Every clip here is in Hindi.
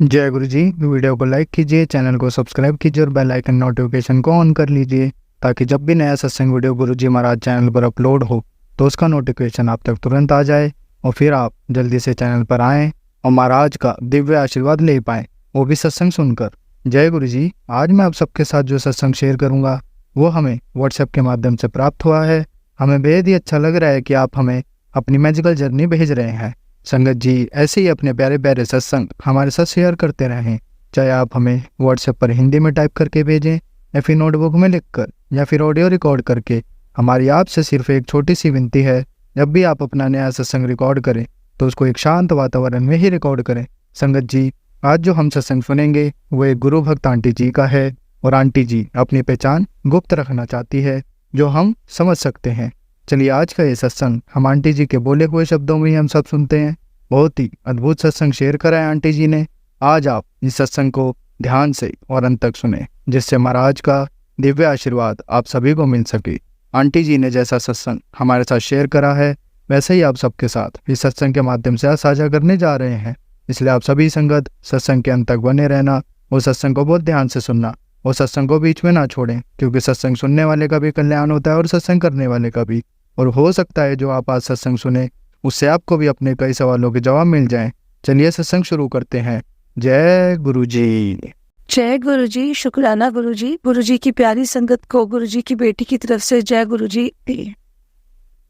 जय गुरु जी। वीडियो को लाइक कीजिए, चैनल को सब्सक्राइब कीजिए और बेल आइकन नोटिफिकेशन को ऑन कर लीजिए ताकि जब भी नया सत्संग वीडियो गुरु जी महाराज चैनल पर अपलोड हो तो उसका नोटिफिकेशन आप तक तुरंत आ जाए और फिर आप जल्दी से चैनल पर आएँ और महाराज का दिव्य आशीर्वाद ले पाएँ, वो भी सत्संग सुनकर। जय गुरु जी। आज मैं आप सबके साथ जो सत्संग शेयर करूँगा वो हमें व्हाट्सएप के माध्यम से प्राप्त हुआ है। हमें बेहद ही अच्छा लग रहा है कि आप हमें अपनी मैजिकल जर्नी भेज रहे हैं। संगत जी ऐसे ही अपने प्यारे प्यारे सत्संग हमारे साथ शेयर करते रहें, चाहे आप हमें व्हाट्सएप पर हिंदी में टाइप करके भेजें या फिर नोटबुक में लिखकर या फिर ऑडियो रिकॉर्ड करके। हमारी आपसे सिर्फ एक छोटी सी विनती है, जब भी आप अपना नया सत्संग रिकॉर्ड करें तो उसको एक शांत वातावरण में ही रिकॉर्ड करें। संगत जी आज जो हम सत्संग सुनेंगे वो एक गुरु भक्त आंटी जी का है और आंटी जी अपनी पहचान गुप्त रखना चाहती है जो हम समझ सकते हैं। चलिए आज का ये सत्संग हम आंटी जी के बोले हुए शब्दों में ही हम सब सुनते हैं। बहुत ही अद्भुत सत्संग शेयर करा है आंटी जी ने। आज आप इस सत्संग को ध्यान से और अंत तक सुने जिससे महाराज का दिव्य आशीर्वाद आप सभी को मिल सके। आंटी जी ने जैसा सत्संग हमारे साथ शेयर करा है वैसे ही आप सबके साथ इस सत्संग के माध्यम से साझा करने जा रहे हैं। इसलिए आप सभी संगत सत्संग के अंत तक बने रहना और सत्संग को बहुत ध्यान से सुनना और सत्संग को बीच में ना छोड़ें, क्योंकि सत्संग सुनने वाले का भी कल्याण होता है और सत्संग करने वाले का भी। और हो सकता है जो आप आज सत्संग सुने उससे आपको भी अपने कई सवालों के जवाब मिल जाएं। चलिए सत्संग शुरू करते हैं। जय गुरु जी। जय गुरु जी। शुक्राना गुरु जी। गुरु जी की प्यारी संगत को गुरु जी की बेटी की तरफ से जय गुरु जी।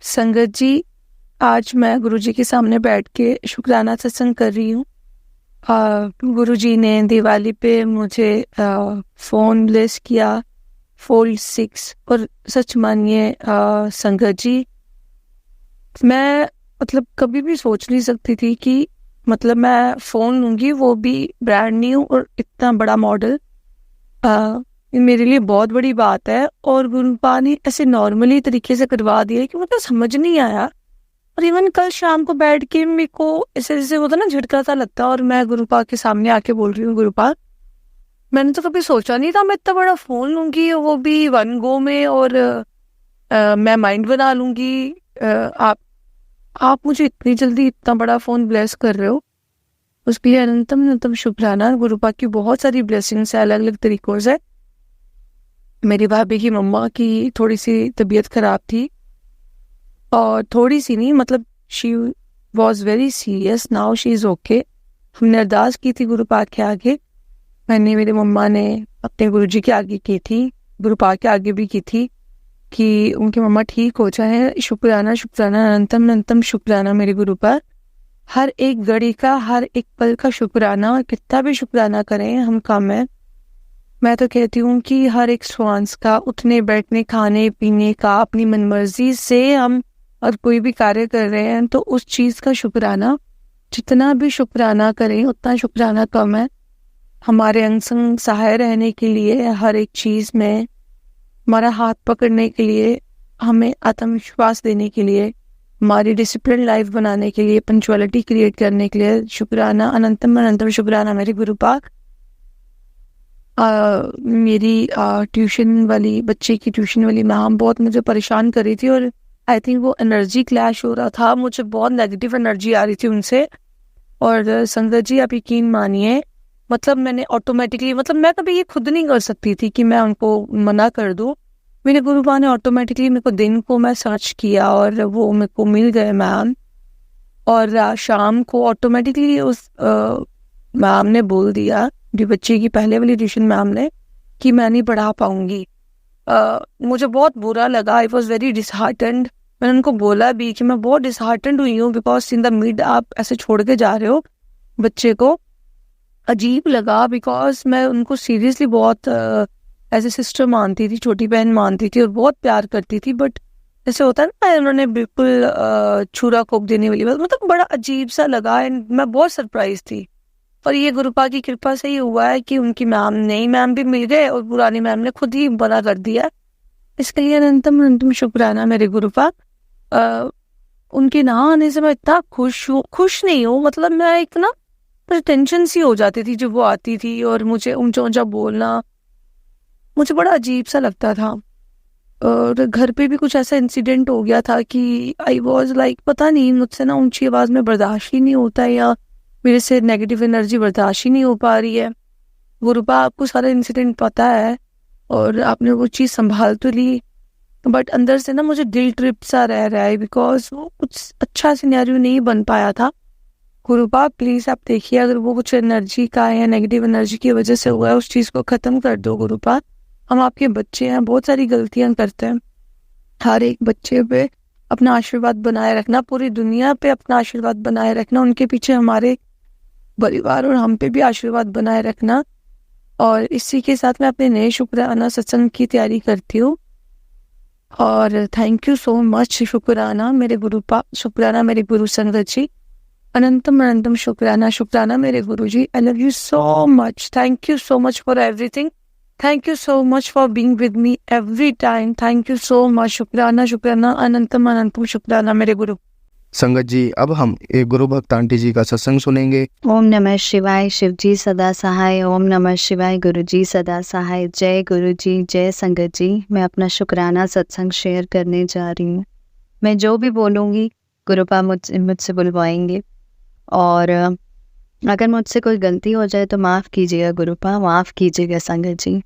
संगत जी आज मैं गुरु जी के सामने बैठ के शुक्राना सत्संग कर रही हूँ। गुरु जी ने दिवाली पे मुझे फ़ोन ब्लेस किया फोल्ड 6 और सच मानिए संगत जी मैं कभी भी सोच नहीं सकती थी कि मैं फ़ोन लूँगी, वो भी ब्रांड न्यू और इतना बड़ा मॉडल। मेरे लिए बहुत बड़ी बात है और गुरुपा ने ऐसे नॉर्मली तरीके से करवा दिया कि समझ नहीं आया। और इवन कल शाम को बैठ के मेरे को ऐसे जैसे होता ना झटका सा लगता और मैं गुरुपा के सामने आके बोल रही हूँ, गुरुपा मैंने तो कभी सोचा नहीं था मैं इतना बड़ा फ़ोन लूँगी, वो भी 1 गो में, और मैं माइंड बना लूँगी। आप मुझे इतनी जल्दी इतना बड़ा फ़ोन ब्लेस कर रहे हो, उसके लिए अनंतम अनंतम शुक्राना। गुरुपा की बहुत सारी ब्लेसिंग्स है अलग अलग तरीक़ों से। मेरी भाभी की मम्मा की थोड़ी सी तबीयत ख़राब थी और थोड़ी सी नहीं she was very serious, now she is okay. हमने अरदास की थी गुरुपा के आगे, मैंने मेरे मम्मा ने अपने गुरुजी के आगे की थी, गुरुपा के आगे भी की थी कि उनकी मम्मा ठीक हो जाए। शुक्राना शुक्राना अनंतम अनंतम शुक्राना मेरे गुरु पर। हर एक घड़ी का हर एक पल का शुक्राना, और कितना भी शुक्राना करें हम कम है। मैं तो कहती हूँ कि हर एक श्वास का, उठने बैठने खाने पीने का, अपनी मनमर्जी से हम और कोई भी कार्य कर रहे हैं तो उस चीज़ का शुक्राना, जितना भी शुक्राना करें उतना शुक्राना कम है। हमारे अंग संग सहाय रहने के लिए, हर एक चीज़ में हमारा हाथ पकड़ने के लिए, हमें आत्मविश्वास देने के लिए, हमारी डिसिप्लिन लाइफ बनाने के लिए, पंचुअलिटी क्रिएट करने के लिए शुक्राना, अनंतम अनंतम शुक्राना मेरे गुरु पाक। मेरी ट्यूशन वाली बच्चे की ट्यूशन वाली मैम बहुत मुझे परेशान कर रही थी और आई थिंक वो एनर्जी क्लैश हो रहा था, मुझे बहुत नेगेटिव एनर्जी आ रही थी उनसे। और संगत जी आप यकीन मानिए मैंने ऑटोमेटिकली मैं कभी ये खुद नहीं कर सकती थी कि मैं उनको मना कर दूं। मेरे गुरुपा ने ऑटोमेटिकली मेरे को दिन को मैं सर्च किया और वो मेरे को मिल गए मैम, और शाम को ऑटोमेटिकली उस मैम ने बोल दिया, जो बच्चे की पहले वाली ट्यूशन मैम ने, कि मैं नहीं पढ़ा पाऊंगी। मुझे बहुत बुरा लगा, आई वॉज वेरी डिसहार्टेंड। मैंने उनको बोला भी कि मैं बहुत डिसहार्टेंड हुई हूँ बिकॉज इन द मिड आप ऐसे छोड़ के जा रहे हो बच्चे को। अजीब लगा बिकॉज मैं उनको सीरियसली बहुत एज ए सिस्टर मानती थी, छोटी बहन मानती थी और बहुत प्यार करती थी। बट ऐसे होता है ना, उन्होंने बिल्कुल छुरा कोप देने वाली बात, बड़ा अजीब सा लगा एंड मैं बहुत सरप्राइज थी। और ये गुरुपा की कृपा से ही हुआ है कि उनकी मैम, नई मैम भी मिल गए और पुरानी मैम ने खुद ही बना कर दिया। इसके लिए अनंतम अनंतम शुक्राना मेरे गुरुपा। उनके ना आने से मैं इतना खुश नहीं हूँ, मैं एक ना टेंशन सी हो जाती थी जब वो आती थी और मुझे ऊंचा ऊंचा बोलना मुझे बड़ा अजीब सा लगता था। और घर पे भी कुछ ऐसा इंसिडेंट हो गया था कि आई वॉज लाइक, पता नहीं मुझसे ना ऊंची आवाज़ में बर्दाश्त ही नहीं होता, या मेरे से नेगेटिव एनर्जी बर्दाश्त ही नहीं हो पा रही है। गुरुपा आपको सारा इंसिडेंट पता है और आपने वो चीज़ संभाल तो ली, बट अंदर से ना मुझे दिल ट्रिप सा रह रहा है, बिकॉज वो कुछ अच्छा सिनेरियो नहीं बन पाया था। गुरुपा प्लीज़ आप देखिए, अगर वो कुछ एनर्जी का है या नेगेटिव एनर्जी की वजह से हुआ है, उस चीज़ को ख़त्म कर दो गुरुपा। हम आपके बच्चे हैं, बहुत सारी गलतियां करते हैं। हर एक बच्चे पे अपना आशीर्वाद बनाए रखना, पूरी दुनिया पे अपना आशीर्वाद बनाए रखना, उनके पीछे हमारे परिवार और हम पे भी आशीर्वाद बनाए रखना। और इसी के साथ मैं अपने नए शुक्राना सत्संग की तैयारी करती हूँ। और थैंक यू सो मच शुक्राना मेरे गुरुपा, शुक्राना मेरे गुरु संगत जी, अनंतम अनंतम शुक्राना, शुक्राना मेरे गुरु जी। I love you so much, thank you so much for everything, thank you so much for being with me every time, thank you so much. शुक्राना शुक्राना, अनंतम अनंतम शुक्राना मेरे गुरु। संगत जी, अब हम एक गुरु भक्त आंटी जी का सत्संग सुनेंगे। ओम नमः शिवाय, शिव जी सदा सहाय। ओम नमः शिवाय, गुरु जी सदा सहाय। जय गुरु जी, जय संगत जी। मैं अपना शुक्राना सत्संग शेयर करने जा रही हूँ। मैं जो भी बोलूँगी गुरुपा मुझसे बुलवाएंगे, और अगर मुझसे कोई गलती हो जाए तो माफ़ कीजिएगा गुरुपा, माफ़ कीजिएगा संगत जी।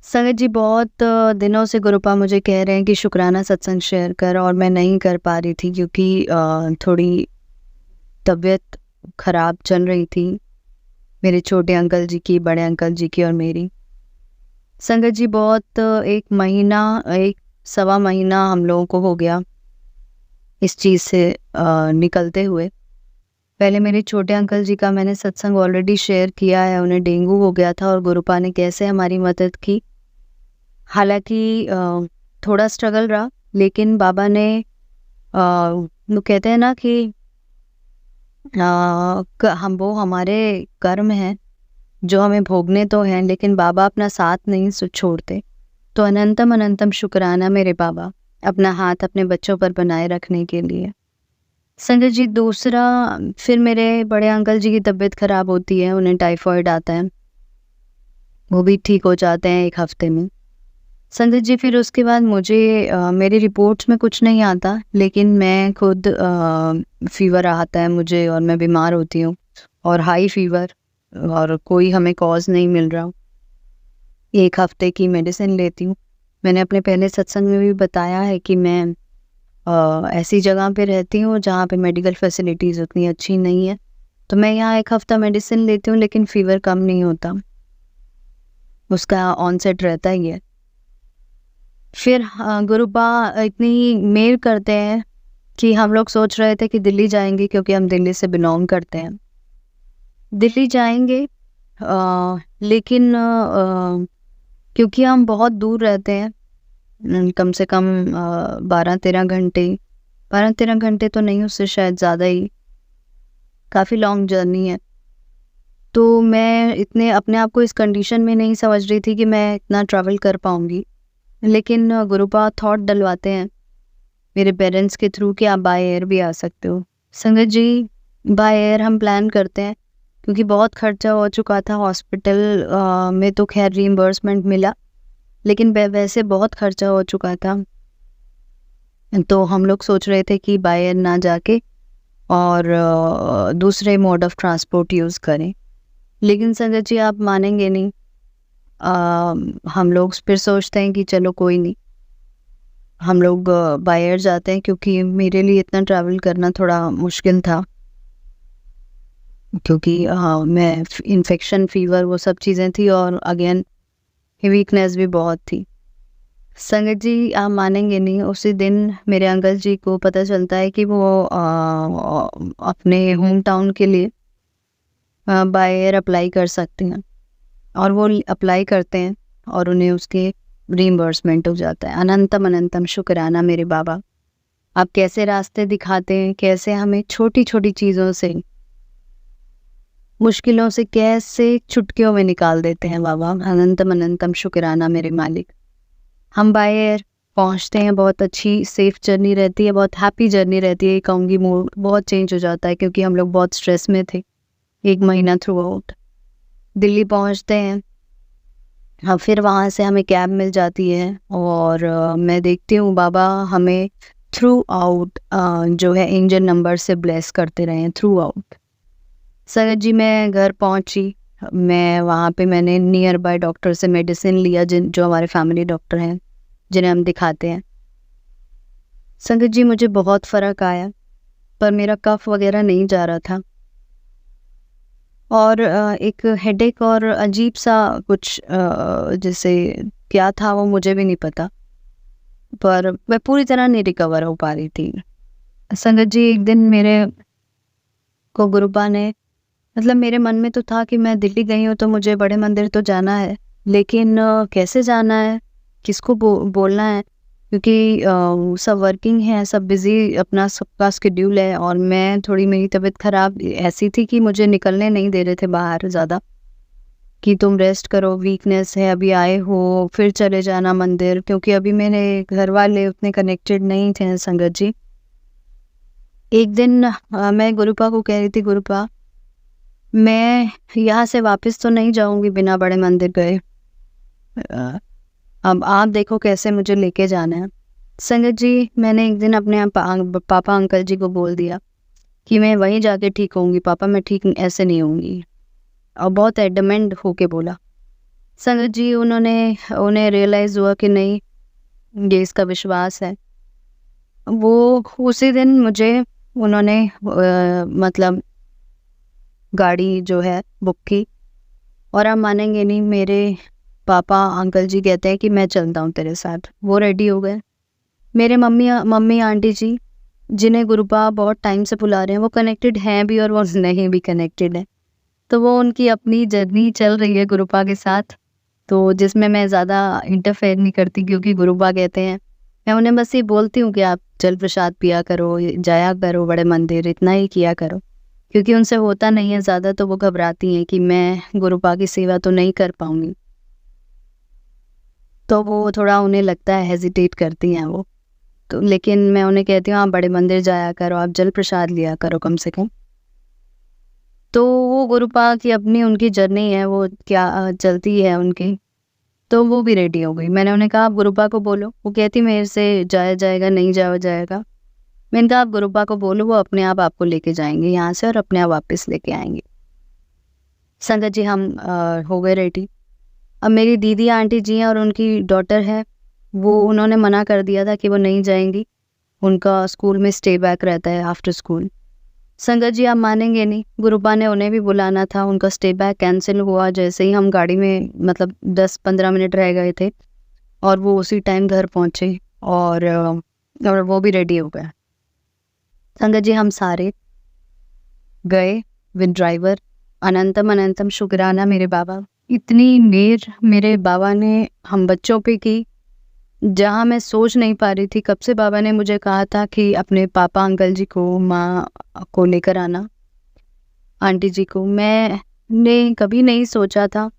संगत जी, बहुत दिनों से गुरुपा मुझे कह रहे हैं कि शुक्राना सत्संग शेयर कर, और मैं नहीं कर पा रही थी क्योंकि थोड़ी तबीयत ख़राब चल रही थी, मेरे छोटे अंकल जी की, बड़े अंकल जी की और मेरी। संगत जी, बहुत एक सवा महीना हम लोगों को हो गया इस चीज़ से निकलते हुए। पहले मेरे छोटे अंकल जी का मैंने सत्संग ऑलरेडी शेयर किया है, उन्हें डेंगू हो गया था और गुरुपा ने कैसे हमारी मदद की। हालांकि थोड़ा स्ट्रगल रहा, लेकिन बाबा ने वो कहते हैं ना कि वो हमारे कर्म हैं जो हमें भोगने तो हैं, लेकिन बाबा अपना साथ नहीं छोड़ते। तो अनंतम अनंतम शुक्राना मेरे बाबा, अपना हाथ अपने बच्चों पर बनाए रखने के लिए। संजय जी, दूसरा फिर मेरे बड़े अंकल जी की तबीयत ख़राब होती है, उन्हें टाइफॉइड आता है, वो भी ठीक हो जाते हैं 1 हफ्ते में। संजय जी, फिर उसके बाद मुझे मेरी रिपोर्ट्स में कुछ नहीं आता, लेकिन मैं खुद फीवर आता है मुझे और मैं बीमार होती हूँ, और हाई फीवर, और कोई हमें कॉज नहीं मिल रहा। 1 हफ्ते की मेडिसिन लेती हूँ। मैंने अपने पहले सत्संग में भी बताया है कि मैं ऐसी जगह पे रहती हूँ जहाँ पे मेडिकल फैसिलिटीज़ उतनी अच्छी नहीं है, तो मैं यहाँ 1 हफ्ता मेडिसिन लेती हूँ, लेकिन फीवर कम नहीं होता, उसका ऑनसेट रहता ही है। फिर गुरुपा इतनी मेल करते हैं कि हम लोग सोच रहे थे कि दिल्ली जाएंगे, क्योंकि हम दिल्ली से बिलोंग करते हैं। दिल्ली जाएंगे, लेकिन क्योंकि हम बहुत दूर रहते हैं, कम से कम 12-13 घंटे तो नहीं, उससे शायद ज़्यादा ही, काफ़ी लॉन्ग जर्नी है। तो मैं इतने अपने आप को इस कंडीशन में नहीं समझ रही थी कि मैं इतना ट्रैवल कर पाऊँगी, लेकिन गुरुपा थॉट डलवाते हैं मेरे पेरेंट्स के थ्रू कि आप बाय एयर भी आ सकते हो। संगत जी, बाय एयर हम प्लान करते हैं क्योंकि बहुत खर्चा हो चुका था। हॉस्पिटल में तो खैर रीइंबर्समेंट मिला, लेकिन वैसे बहुत खर्चा हो चुका था, तो हम लोग सोच रहे थे कि बाय एयर ना जाके और दूसरे मोड ऑफ ट्रांसपोर्ट यूज़ करें। लेकिन संगत जी, आप मानेंगे नहीं, हम लोग फिर सोचते हैं कि चलो कोई नहीं, हम लोग बाय एयर जाते हैं, क्योंकि मेरे लिए इतना ट्रैवल करना थोड़ा मुश्किल था, क्योंकि मैं इन्फेक्शन, फीवर, वो सब चीज़ें थी, और अगेन वीकनेस भी बहुत थी। संगत जी, आप मानेंगे नहीं, उसी दिन मेरे अंकल जी को पता चलता है कि वो अपने होम टाउन के लिए बाय एयर अप्लाई कर सकते हैं, और वो अप्लाई करते हैं और उन्हें उसके रीइंबर्समेंट हो जाता है। अनंतम अनंतम शुक्राना मेरे बाबा, आप कैसे रास्ते दिखाते हैं, कैसे हमें छोटी छोटी चीज़ों से, मुश्किलों से कैसे चुटकियों में निकाल देते हैं बाबा। अनंतम अनंतम शुक्राना मेरे मालिक। हम बाय एयर पहुँचते हैं, बहुत अच्छी सेफ जर्नी रहती है, बहुत हैप्पी जर्नी रहती है। कहूँगी मूड बहुत चेंज हो जाता है, क्योंकि हम लोग बहुत स्ट्रेस में थे 1 महीना थ्रू आउट। दिल्ली पहुँचते हैं, फिर वहाँ से हमें कैब मिल जाती है, और मैं देखती हूँ बाबा हमें थ्रू आउट जो है एंजल नंबर से ब्लेस करते रहे हैं थ्रू आउट। संगत जी मैं घर पहुंची, मैं वहाँ पे मैंने नियर बाय डॉक्टर से मेडिसिन लिया, जो हमारे फैमिली डॉक्टर हैं जिन्हें हम दिखाते हैं। संगत जी मुझे बहुत फ़र्क आया, पर मेरा कफ वगैरह नहीं जा रहा था और एक हेडेक और अजीब सा कुछ जैसे क्या था वो मुझे भी नहीं पता, पर मैं पूरी तरह नहीं रिकवर हो पा रही थी। संगत जी एक दिन मेरे को गुरुपा ने, मतलब मेरे मन में तो था कि मैं दिल्ली गई हूँ तो मुझे बड़े मंदिर तो जाना है, लेकिन कैसे जाना है, किसको बोलना है, क्योंकि सब वर्किंग है, सब बिज़ी, अपना सबका शेड्यूल है और मैं थोड़ी, मेरी तबीयत ख़राब ऐसी थी कि मुझे निकलने नहीं दे रहे थे बाहर ज़्यादा, कि तुम रेस्ट करो, वीकनेस है, अभी आए हो फिर चले जाना मंदिर, क्योंकि अभी मेरे घर वाले उतने कनेक्टेड नहीं थे संगत जी। एक दिन मैं गुरुपा को कह रही थी, गुरुपा मैं यहाँ से वापस तो नहीं जाऊँगी बिना बड़े मंदिर गए, अब आप देखो कैसे मुझे लेके जाना है। संगत जी मैंने एक दिन अपने पापा अंकल जी को बोल दिया कि मैं वहीं जाके ठीक होंगी पापा, मैं ठीक ऐसे नहीं होंगी, और बहुत एडमेंट होके बोला। संगत जी उन्हें रियलाइज़ हुआ कि नहीं, ये इसका विश्वास है। वो उसी दिन मुझे उन्होंने मतलब गाड़ी जो है बुक की, और आप मानेंगे नहीं, मेरे पापा अंकल जी कहते हैं कि मैं चलता हूँ तेरे साथ। वो रेडी हो गए। मेरे मम्मी आंटी जी, जिन्हें गुरुपा बहुत टाइम से बुला रहे हैं, वो कनेक्टेड हैं भी और वो नहीं भी कनेक्टेड है, तो वो उनकी अपनी जर्नी चल रही है गुरुपा के साथ, तो जिसमें मैं ज़्यादा इंटरफेयर नहीं करती, क्योंकि गुरुपा कहते हैं। मैं उन्हें बस ये बोलती हूँ कि आप जल प्रसाद पिया करो, जाया करो बड़े मंदिर, इतना ही किया करो, क्योंकि उनसे होता नहीं है ज़्यादा, तो वो घबराती हैं कि मैं गुरुपा की सेवा तो नहीं कर पाऊँगी, तो वो थोड़ा, उन्हें लगता है, हेजिटेट करती हैं वो। तो लेकिन मैं उन्हें कहती हूँ आप बड़े मंदिर जाया करो, आप जल प्रसाद लिया करो कम से कम। तो वो गुरुपा की अपनी उनकी जर्नी है, वो क्या चलती है उनकी, तो वो भी रेडी हो गई। मैंने उन्हें कहा आप गुरुपा को बोलो, वो कहती मेरे से जाया जाएगा, नहीं जाया जाएगा। मैंने कहा आप गुरुपा को बोलो, वो अपने आप आपको लेके जाएंगे यहाँ से और अपने आप वापस लेके आएंगे। संगत जी हम हो गए रेडी। अब मेरी दीदी आंटी जी हैं और उनकी डॉटर है, वो उन्होंने मना कर दिया था कि वो नहीं जाएंगी, उनका स्कूल में स्टे बैक रहता है आफ्टर स्कूल। संगत जी आप मानेंगे नहीं, गुरुपा ने उन्हें भी बुलाना था, उनका स्टे बैक कैंसिल हुआ जैसे ही हम गाड़ी में, मतलब 10-15 मिनट रह गए थे और वो उसी टाइम घर पहुँचे और वो भी रेडी हो गए। संगत जी हम सारे गए विद ड्राइवर। अनंतम अनंतम शुक्राना मेरे बाबा, इतनी मेहर मेरे बाबा ने हम बच्चों पे की, जहाँ मैं सोच नहीं पा रही थी। कब से बाबा ने मुझे कहा था कि अपने पापा अंकल जी को, माँ को लेकर आना, आंटी जी को। मैंने कभी नहीं सोचा था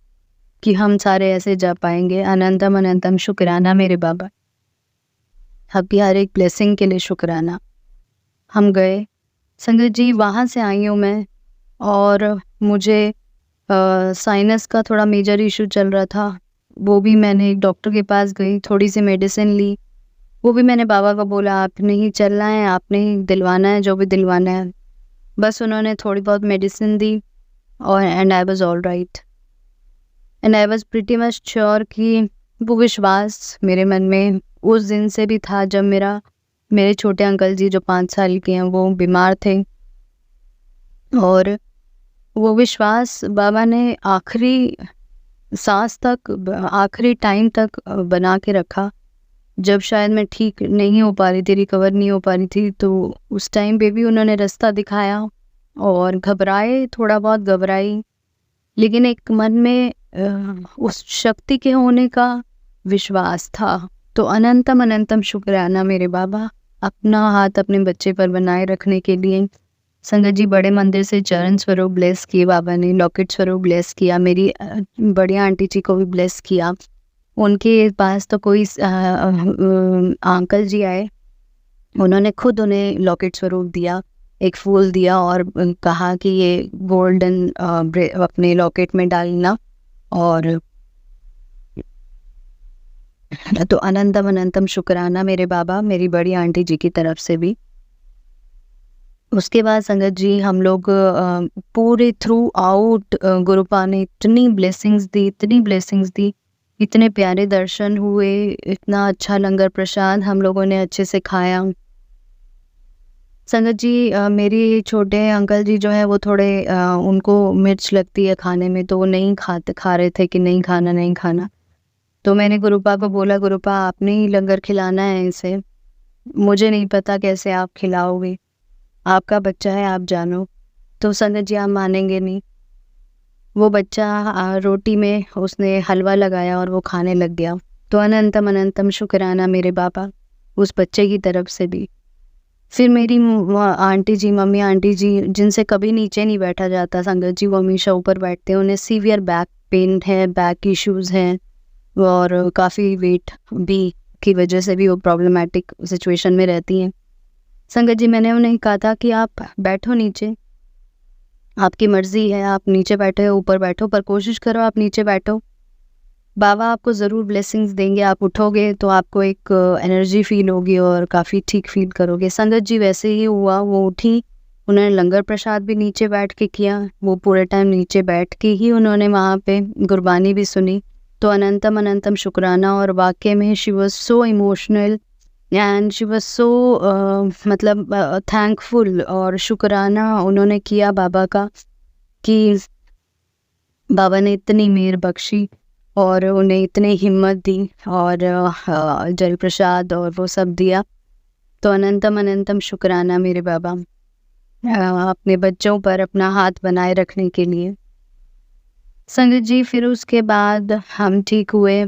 कि हम सारे ऐसे जा पाएंगे। अनंतम अनंतम शुक्राना मेरे बाबा, आपकी हर एक ब्लेसिंग के लिए शुक्राना। हम गए। संगत जी वहाँ से आई हूँ मैं, और मुझे साइनस का थोड़ा मेजर इशू चल रहा था, वो भी मैंने एक डॉक्टर के पास गई, थोड़ी सी मेडिसिन ली, वो भी मैंने बाबा को बोला आपने ही चलना है, आपने ही दिलवाना है जो भी दिलवाना है। बस उन्होंने थोड़ी बहुत मेडिसिन दी और and I was all right, and I was pretty much sure कि वो विश्वास मेरे मन में उस दिन से भी था जब मेरे छोटे अंकल जी जो 5 साल के हैं वो बीमार थे, और वो विश्वास बाबा ने आखिरी सांस तक, आखिरी टाइम तक बना के रखा। जब शायद मैं ठीक नहीं हो पा रही थी, रिकवर नहीं हो पा रही थी, तो उस टाइम पे भी उन्होंने रास्ता दिखाया, और घबराए, थोड़ा बहुत घबराई, लेकिन एक मन में उस शक्ति के होने का विश्वास था। तो अनंतम अनंतम शुक्राना मेरे बाबा, अपना हाथ अपने बच्चे पर बनाए रखने के लिए। संगत जी बड़े मंदिर से चरण स्वरूप ब्लेस किए बाबा ने, लॉकेट स्वरूप ब्लेस किया, मेरी बड़ी आंटी जी को भी ब्लेस किया। उनके पास तो कोई अंकल जी आए, उन्होंने खुद उन्हें लॉकेट स्वरूप दिया, एक फूल दिया और कहा कि ये गोल्डन अपने लॉकेट में डालना, और तो अनंतम अनंतम शुक्राना मेरे बाबा, मेरी बड़ी आंटी जी की तरफ से भी। उसके बाद संगत जी हम लोग पूरे थ्रू आउट गुरुपा ने इतनी ब्लेसिंग्स दी, इतनी ब्लेसिंग्स दी, इतने प्यारे दर्शन हुए, इतना अच्छा लंगर प्रसाद हम लोगों ने अच्छे से खाया। संगत जी मेरी छोटे अंकल जी जो है वो थोड़े उनको मिर्च लगती है खाने में, तो वो नहीं खा रहे थे कि नहीं खाना नहीं खाना। तो मैंने गुरुपा को बोला, गुरुपा आपने ही लंगर खिलाना है इसे, मुझे नहीं पता कैसे आप खिलाओगे, आपका बच्चा है आप जानो। तो संगत जी आप मानेंगे नहीं, वो बच्चा रोटी में उसने हलवा लगाया और वो खाने लग गया। तो अनंतम अनंतम शुक्राना मेरे बाबा उस बच्चे की तरफ से भी। फिर मेरी आंटी जी, मम्मी आंटी जी, जिनसे कभी नीचे नहीं बैठा जाता संगत जी, वो हमेशा ऊपर बैठते हैं। उन्हें सीवियर बैक पेन है, बैक इश्यूज़ हैं और काफ़ी वेट भी की वजह से भी वो प्रॉब्लमेटिक सिचुएशन में रहती हैं। संगत जी मैंने उन्हें कहा था कि आप बैठो नीचे, आपकी मर्ज़ी है, आप नीचे बैठो या ऊपर बैठो, पर कोशिश करो आप नीचे बैठो। बाबा आपको ज़रूर ब्लेसिंग्स देंगे, आप उठोगे तो आपको एक एनर्जी फ़ील होगी और काफ़ी ठीक फ़ील करोगे। संगत जी वैसे ही हुआ, वो उठी, उन्होंने लंगर प्रसाद भी नीचे बैठ के किया, वो पूरे टाइम नीचे बैठ के ही उन्होंने वहाँ पे गुरबानी भी सुनी। तो अनंतम अनंतम शुक्राना, और वाक़ई में she was so emotional and she was so मतलब थैंकफुल, और शुक्राना उन्होंने किया बाबा का कि बाबा ने इतनी मेहर बख्शी और उन्हें इतनी हिम्मत दी और जल प्रसाद और वो सब दिया। तो अनंतम अनंतम शुक्राना मेरे बाबा अपने बच्चों पर अपना हाथ बनाए रखने के लिए। संगत जी फिर उसके बाद हम ठीक हुए।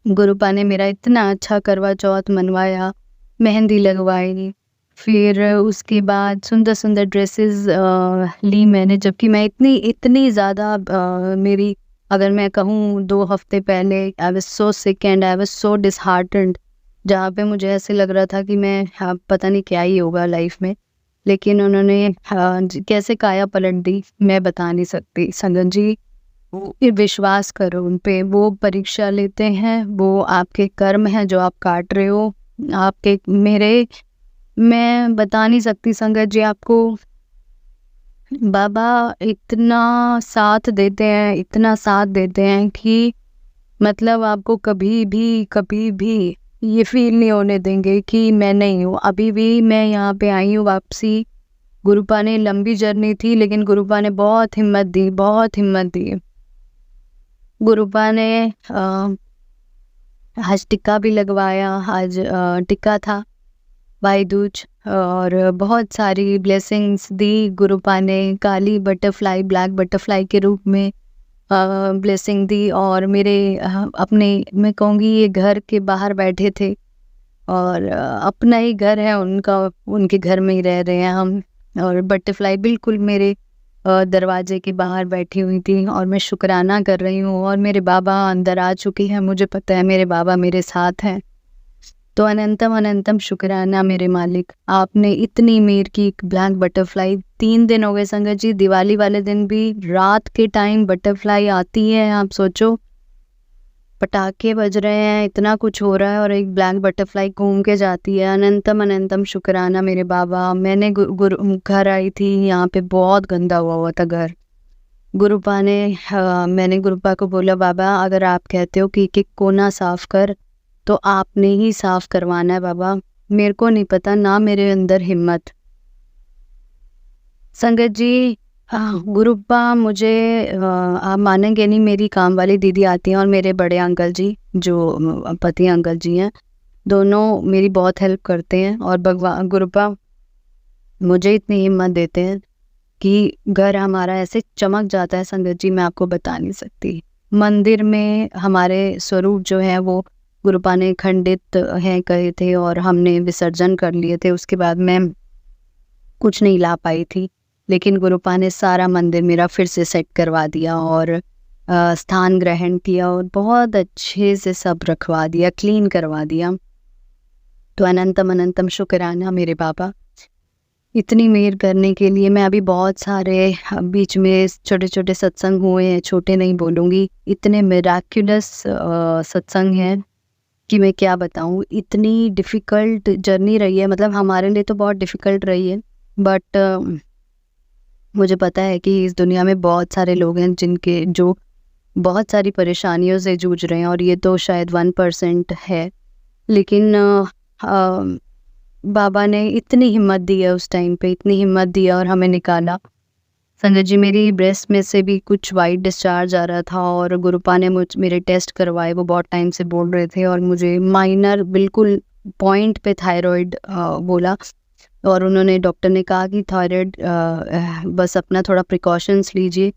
गुरुपा ने मेरा इतना अच्छा करवा चौथ मनवाया, मेहंदी लगवाई, फिर उसके बाद सुंदर सुंदर ड्रेसेस ली मैंने, जबकि मैं इतनी ज़्यादा मेरी, अगर मैं कहूँ 2 हफ्ते पहले I was so sick and I was so disheartened, जहाँ पे मुझे ऐसे लग रहा था कि मैं पता नहीं क्या ही होगा लाइफ में। लेकिन उन्होंने कैसे काया पलट दी मैं बता नहीं सकती संगत जी। फिर विश्वास करो उन पे, वो परीक्षा लेते हैं, वो आपके कर्म हैं जो आप काट रहे हो, आपके मेरे, मैं बता नहीं सकती संगत जी आपको। बाबा इतना साथ देते हैं, इतना साथ देते हैं कि मतलब आपको कभी भी ये फील नहीं होने देंगे कि मैं नहीं हूँ। अभी भी मैं यहाँ पे आई हूँ वापसी, गुरुपा ने लंबी जर्नी थी लेकिन गुरुपा ने बहुत हिम्मत दी, बहुत हिम्मत दी। गुरुपा ने आज टिक्का भी लगवाया, आज टिक्का था भाई दूज, और बहुत सारी ब्लेसिंग्स दी गुरुपा ने, काली बटरफ्लाई ब्लैक बटरफ्लाई के रूप में ब्लेसिंग दी। और मेरे अपने, मैं कहूँगी ये घर के बाहर बैठे थे और अपना ही घर है उनका, उनके घर में ही रह रहे हैं हम, और बटरफ्लाई बिल्कुल मेरे दरवाजे के बाहर बैठी हुई थी और मैं शुक्राना कर रही हूँ। और मेरे बाबा अंदर आ चुके हैं, मुझे पता है मेरे बाबा मेरे साथ हैं। तो अनंतम अनंतम शुक्राना मेरे मालिक, आपने इतनी मेहर की। ब्लैक बटरफ्लाई 3 दिन हो गए संगत जी, दिवाली वाले दिन भी रात के टाइम बटरफ्लाई आती है, आप सोचो पटाखे बज रहे हैं, इतना कुछ हो रहा है और एक ब्लैक बटरफ्लाई घूम के जाती है। अनंतम अनंतम शुक्राना मेरे बाबा। मैंने घर आई थी, यहाँ पे बहुत गंदा हुआ था घर। गुरुपा ने मैंने गुरुपा को बोला, बाबा अगर आप कहते हो कि एक कोना साफ कर तो आपने ही साफ करवाना है बाबा, मेरे को नहीं पता, ना मेरे अंदर हिम्मत। संगत जी गुरुपा मुझे आप मानेंगे नहीं, मेरी काम वाली दीदी आती हैं और मेरे बड़े अंकल जी जो पति अंकल जी हैं, दोनों मेरी बहुत हेल्प करते हैं। और भगवान गुरुपा मुझे इतनी हिम्मत देते हैं कि घर हमारा ऐसे चमक जाता है संगत जी, मैं आपको बता नहीं सकती। मंदिर में हमारे स्वरूप जो है वो गुरुपा ने खंडित हैं कहे थे और हमने विसर्जन कर लिए थे, उसके बाद मैं कुछ नहीं ला पाई थी, लेकिन गुरुपा ने सारा मंदिर मेरा फिर से सेट करवा दिया और स्थान ग्रहण किया और बहुत अच्छे से सब रखवा दिया, क्लीन करवा दिया। तो अनंतम अनंतम शुक्राना मेरे बाबा। इतनी मेहर करने के लिए। मैं अभी बहुत सारे बीच में छोटे छोटे सत्संग हुए हैं, छोटे नहीं बोलूँगी, इतने मिराक्युलस सत्संग हैं कि मैं क्या बताऊँ। इतनी डिफ़िकल्ट जर्नी रही है, मतलब हमारे लिए तो बहुत डिफ़िकल्ट रही है, बट मुझे पता है कि इस दुनिया में बहुत सारे लोग हैं जो बहुत सारी परेशानियों से जूझ रहे हैं, और ये तो शायद 1% है। लेकिन बाबा ने इतनी हिम्मत दी है उस टाइम पे, इतनी हिम्मत दी है और हमें निकाला। संगत जी, मेरी ब्रेस्ट में से भी कुछ वाइट डिस्चार्ज आ रहा था, और गुरुपा ने मेरे टेस्ट करवाए, वो बहुत टाइम से बोल रहे थे, और मुझे माइनर बिल्कुल पॉइंट पे थायराइड बोला, और उन्होंने डॉक्टर ने कहा कि थायराइड बस अपना थोड़ा प्रिकॉशंस लीजिए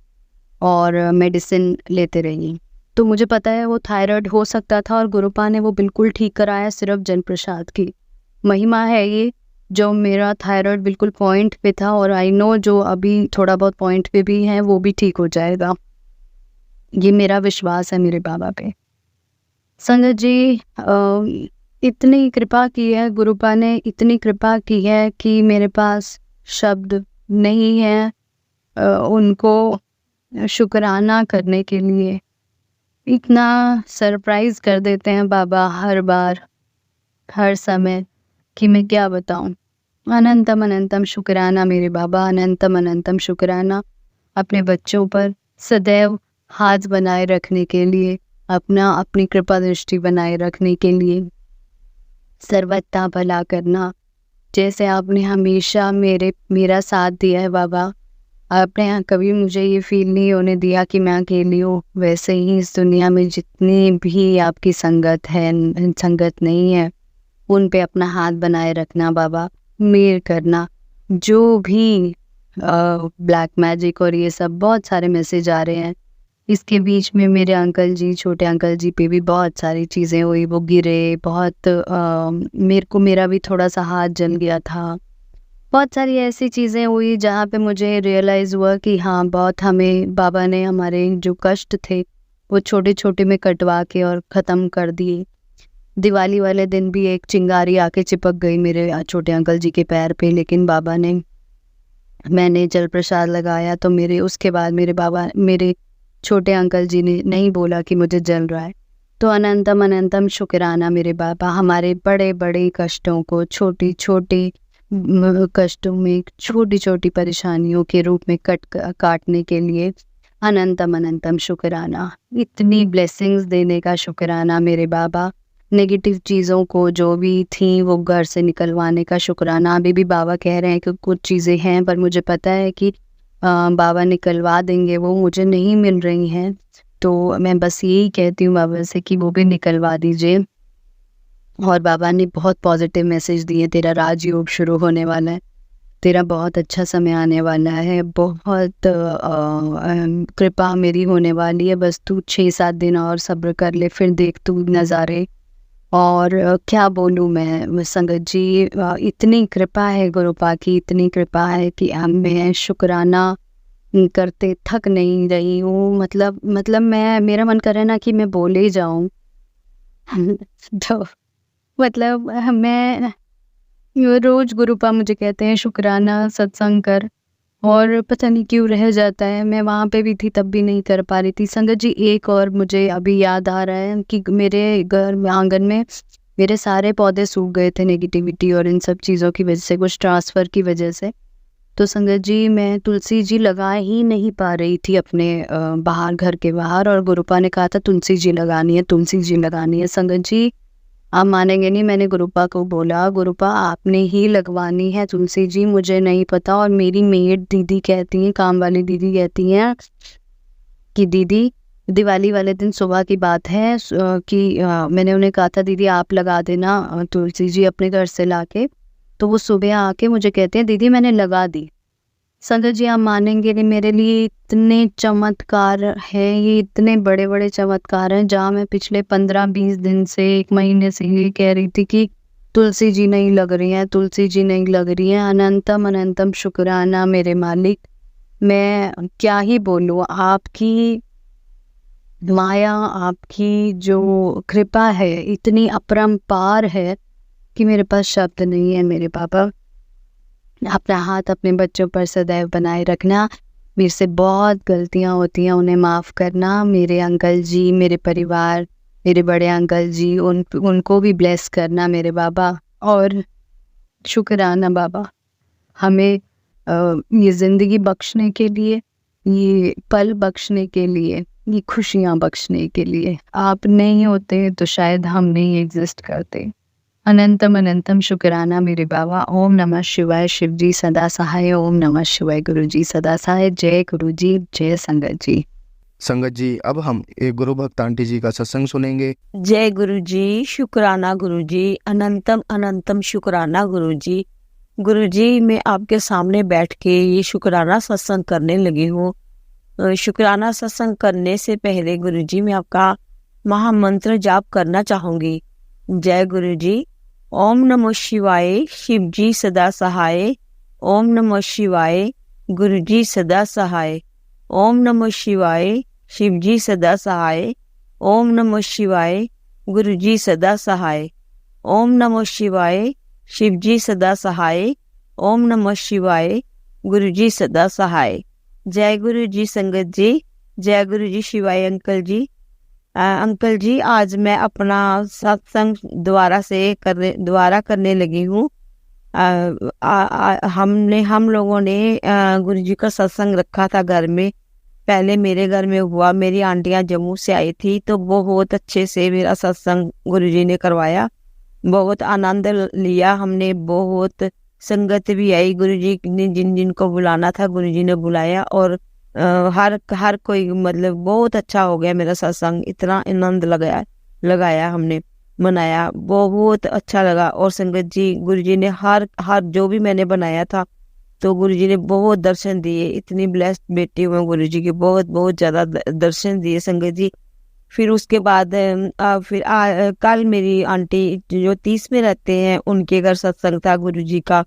और मेडिसिन लेते रहिए। तो मुझे पता है वो थायराइड हो सकता था, और गुरुपा ने वो बिल्कुल ठीक कराया, सिर्फ जन प्रसाद की महिमा है ये। जो मेरा थायराइड बिल्कुल पॉइंट पे था, और आई नो जो अभी थोड़ा बहुत पॉइंट पे भी है वो भी ठीक हो जाएगा। ये मेरा विश्वास है मेरे बाबा पे। संगत जी, इतनी कृपा की है गुरुपा ने, इतनी कृपा की है कि मेरे पास शब्द नहीं है उनको शुक्राना करने के लिए। इतना सरप्राइज कर देते हैं बाबा हर बार, हर समय, कि मैं क्या बताऊं। अनंतम अनंतम शुक्राना मेरे बाबा, अनंतम अनंतम शुक्राना अपने बच्चों पर सदैव हाथ बनाए रखने के लिए, अपनी कृपा दृष्टि बनाए रखने के लिए, सर्वथा भला करना। जैसे आपने हमेशा मेरा साथ दिया है बाबा, आपने यहाँ कभी मुझे ये फील नहीं होने दिया कि मैं अकेली हूँ। वैसे ही इस दुनिया में जितनी भी आपकी संगत है, संगत नहीं है, उन पे अपना हाथ बनाए रखना बाबा, मेहर करना। जो भी ब्लैक मैजिक और ये सब बहुत सारे मैसेज आ रहे हैं, इसके बीच में मेरे अंकल जी, छोटे अंकल जी पे भी बहुत सारी चीज़ें हुई, वो गिरे बहुत, मेरा भी थोड़ा सा हाथ जल गया था। बहुत सारी ऐसी चीज़ें हुई जहाँ पे मुझे रियलाइज़ हुआ कि हाँ, बहुत हमें बाबा ने हमारे जो कष्ट थे वो छोटे छोटे में कटवा के और ख़त्म कर दिए। दिवाली वाले दिन भी एक चिंगारी आके चिपक गई मेरे छोटे अंकल जी के पैर पे, लेकिन मैंने जल प्रसाद लगाया तो उसके बाद मेरे छोटे अंकल जी ने नहीं बोला कि मुझे जल रहा है। तो अनंतम अनंतम शुक्राना मेरे बाबा, हमारे बड़े बड़े कष्टों को छोटी छोटी कष्टों में, छोटी छोटी परेशानियों के रूप में काटने के लिए अनंतम अनंतम शुक्राना। इतनी ब्लेसिंग्स देने का शुक्राना मेरे बाबा। नेगेटिव चीज़ों को जो भी थी वो घर से निकलवाने का शुक्राना। अभी भी बाबा कह रहे हैं कि कुछ चीज़ें हैं, पर मुझे पता है कि बाबा निकलवा देंगे, वो मुझे नहीं मिल रही हैं। तो मैं बस यही कहती हूँ बाबा से कि वो भी निकलवा दीजिए। और बाबा ने बहुत पॉजिटिव मैसेज दिए, तेरा राजयोग शुरू होने वाला है, तेरा बहुत अच्छा समय आने वाला है, बहुत कृपा मेरी होने वाली है, बस तू 6-7 दिन और सब्र कर ले, फिर देख तू नज़ारे। और क्या बोलूँ मैं संगत जी, इतनी कृपा है गुरुपा की, इतनी कृपा है कि मैं शुक्राना करते थक नहीं रही हूँ। मतलब मेरा मन करे ना कि मैं बोले ही जाऊँ। तो मतलब मैं रोज गुरुपा मुझे कहते हैं शुक्राना सत्संग कर, और पता नहीं क्यों रह जाता है। मैं वहाँ पे भी थी तब भी नहीं कर पा रही थी। संगत जी, एक और मुझे अभी याद आ रहा है कि मेरे घर आंगन में मेरे सारे पौधे सूख गए थे, नेगेटिविटी और इन सब चीज़ों की वजह से, कुछ ट्रांसफ़र की वजह से। तो संगत जी, मैं तुलसी जी लगा ही नहीं पा रही थी अपने बाहर, घर के बाहर, और गुरुपा ने कहा था तुलसी जी लगानी है, तुलसी जी लगानी है। संगत जी, आप मानेंगे नहीं, मैंने गुरुपा को बोला, गुरुपा आपने ही लगवानी है तुलसी जी, मुझे नहीं पता। और मेरी मेड दीदी कहती हैं, काम वाली दीदी कहती हैं कि दीदी, दिवाली वाले दिन सुबह की बात है कि मैंने उन्हें कहा था दीदी आप लगा देना तुलसी जी अपने घर से लाके। तो वो सुबह आके मुझे कहते हैं दीदी मैंने लगा दी। संगत जी, आप मानेंगे नहीं, मेरे लिए इतने चमत्कार है ये, इतने बड़े बड़े चमत्कार हैं, जहाँ मैं पिछले 15-20 दिन से, 1 महीने से ये कह रही थी कि तुलसी जी नहीं लग रही हैं, तुलसी जी नहीं लग रही हैं। अनंतम अनंतम शुक्राना मेरे मालिक, मैं क्या ही बोलूँ। आपकी माया, आपकी जो कृपा है इतनी अपरंपार है कि मेरे पास शब्द नहीं है मेरे पापा। अपना हाथ अपने बच्चों पर सदैव बनाए रखना। मेरे से बहुत गलतियाँ होती हैं, उन्हें माफ़ करना। मेरे अंकल जी, मेरे परिवार, मेरे बड़े अंकल जी, उनको भी ब्लेस करना मेरे बाबा। और शुक्राना बाबा, हमें ये ज़िंदगी बख्शने के लिए, ये पल बख्शने के लिए, ये खुशियाँ बख्शने के लिए। आप नहीं होते तो शायद हम नहीं एग्ज़िस्ट करते। अनंतम अनंतम शुक्राना मेरे बाबा। ओम नमः शिवाय। शिव जी सदा सहाय। ओम नमः शिवाय। गुरु जी सदा सहाय। जय गुरु जी, जय संगत जी। संगत जी, अब हम एक गुरु भक्त आंटी जी का सत्संग सुनेंगे। जय गुरु जी, शुक्राना गुरु जी, अनंतम अनंतम शुक्राना गुरु जी। गुरु जी, मैं आपके सामने बैठ के ये शुक्राना सत्संग करने लगी हूँ। शुक्राना सत्संग करने से पहले गुरु जी मैं आपका महामंत्र जाप करना चाहूंगी। जय गुरु जी। ओम नमः शिवाय। शिव जी सदा सहाय। ओम नमः शिवाय। गुरु जी सदा सहाय। ओम नमः शिवाय। शिव जी सदा सहाय। ओम नमः शिवाय। गुरु जी सदा सहाय। ओम नमः शिवाय। शिव जी सदा सहाय। ओम नमः शिवाय। गुरु जी सदा सहाय। जय गुरु जी संगत जी। जय गुरु जी शिवाय अंकल जी। अंकल जी, आज मैं अपना सत्संग दोबारा करने लगी हूँ। हम लोगों ने गुरु जी का सत्संग रखा था घर में। पहले मेरे घर में हुआ, मेरी आंटियां जम्मू से आई थी तो वो बहुत अच्छे से मेरा सत्संग गुरुजी ने करवाया। बहुत आनंद लिया हमने, बहुत संगत भी आई। गुरुजी ने जिन जिन को बुलाना था गुरुजी ने बुलाया और हर कोई, मतलब बहुत अच्छा हो गया मेरा सत्संग। इतना आनंद लगाया हमने, मनाया, बहुत अच्छा लगा। और संगत जी, गुरुजी ने हर जो भी मैंने बनाया था तो गुरुजी ने बहुत दर्शन दिए। इतनी ब्लेस्ड बेटी हूँ गुरुजी की, बहुत बहुत ज्यादा दर्शन दिए संगत जी। फिर उसके बाद कल मेरी आंटी जो 30 में रहते हैं उनके घर सत्संग था गुरुजी का।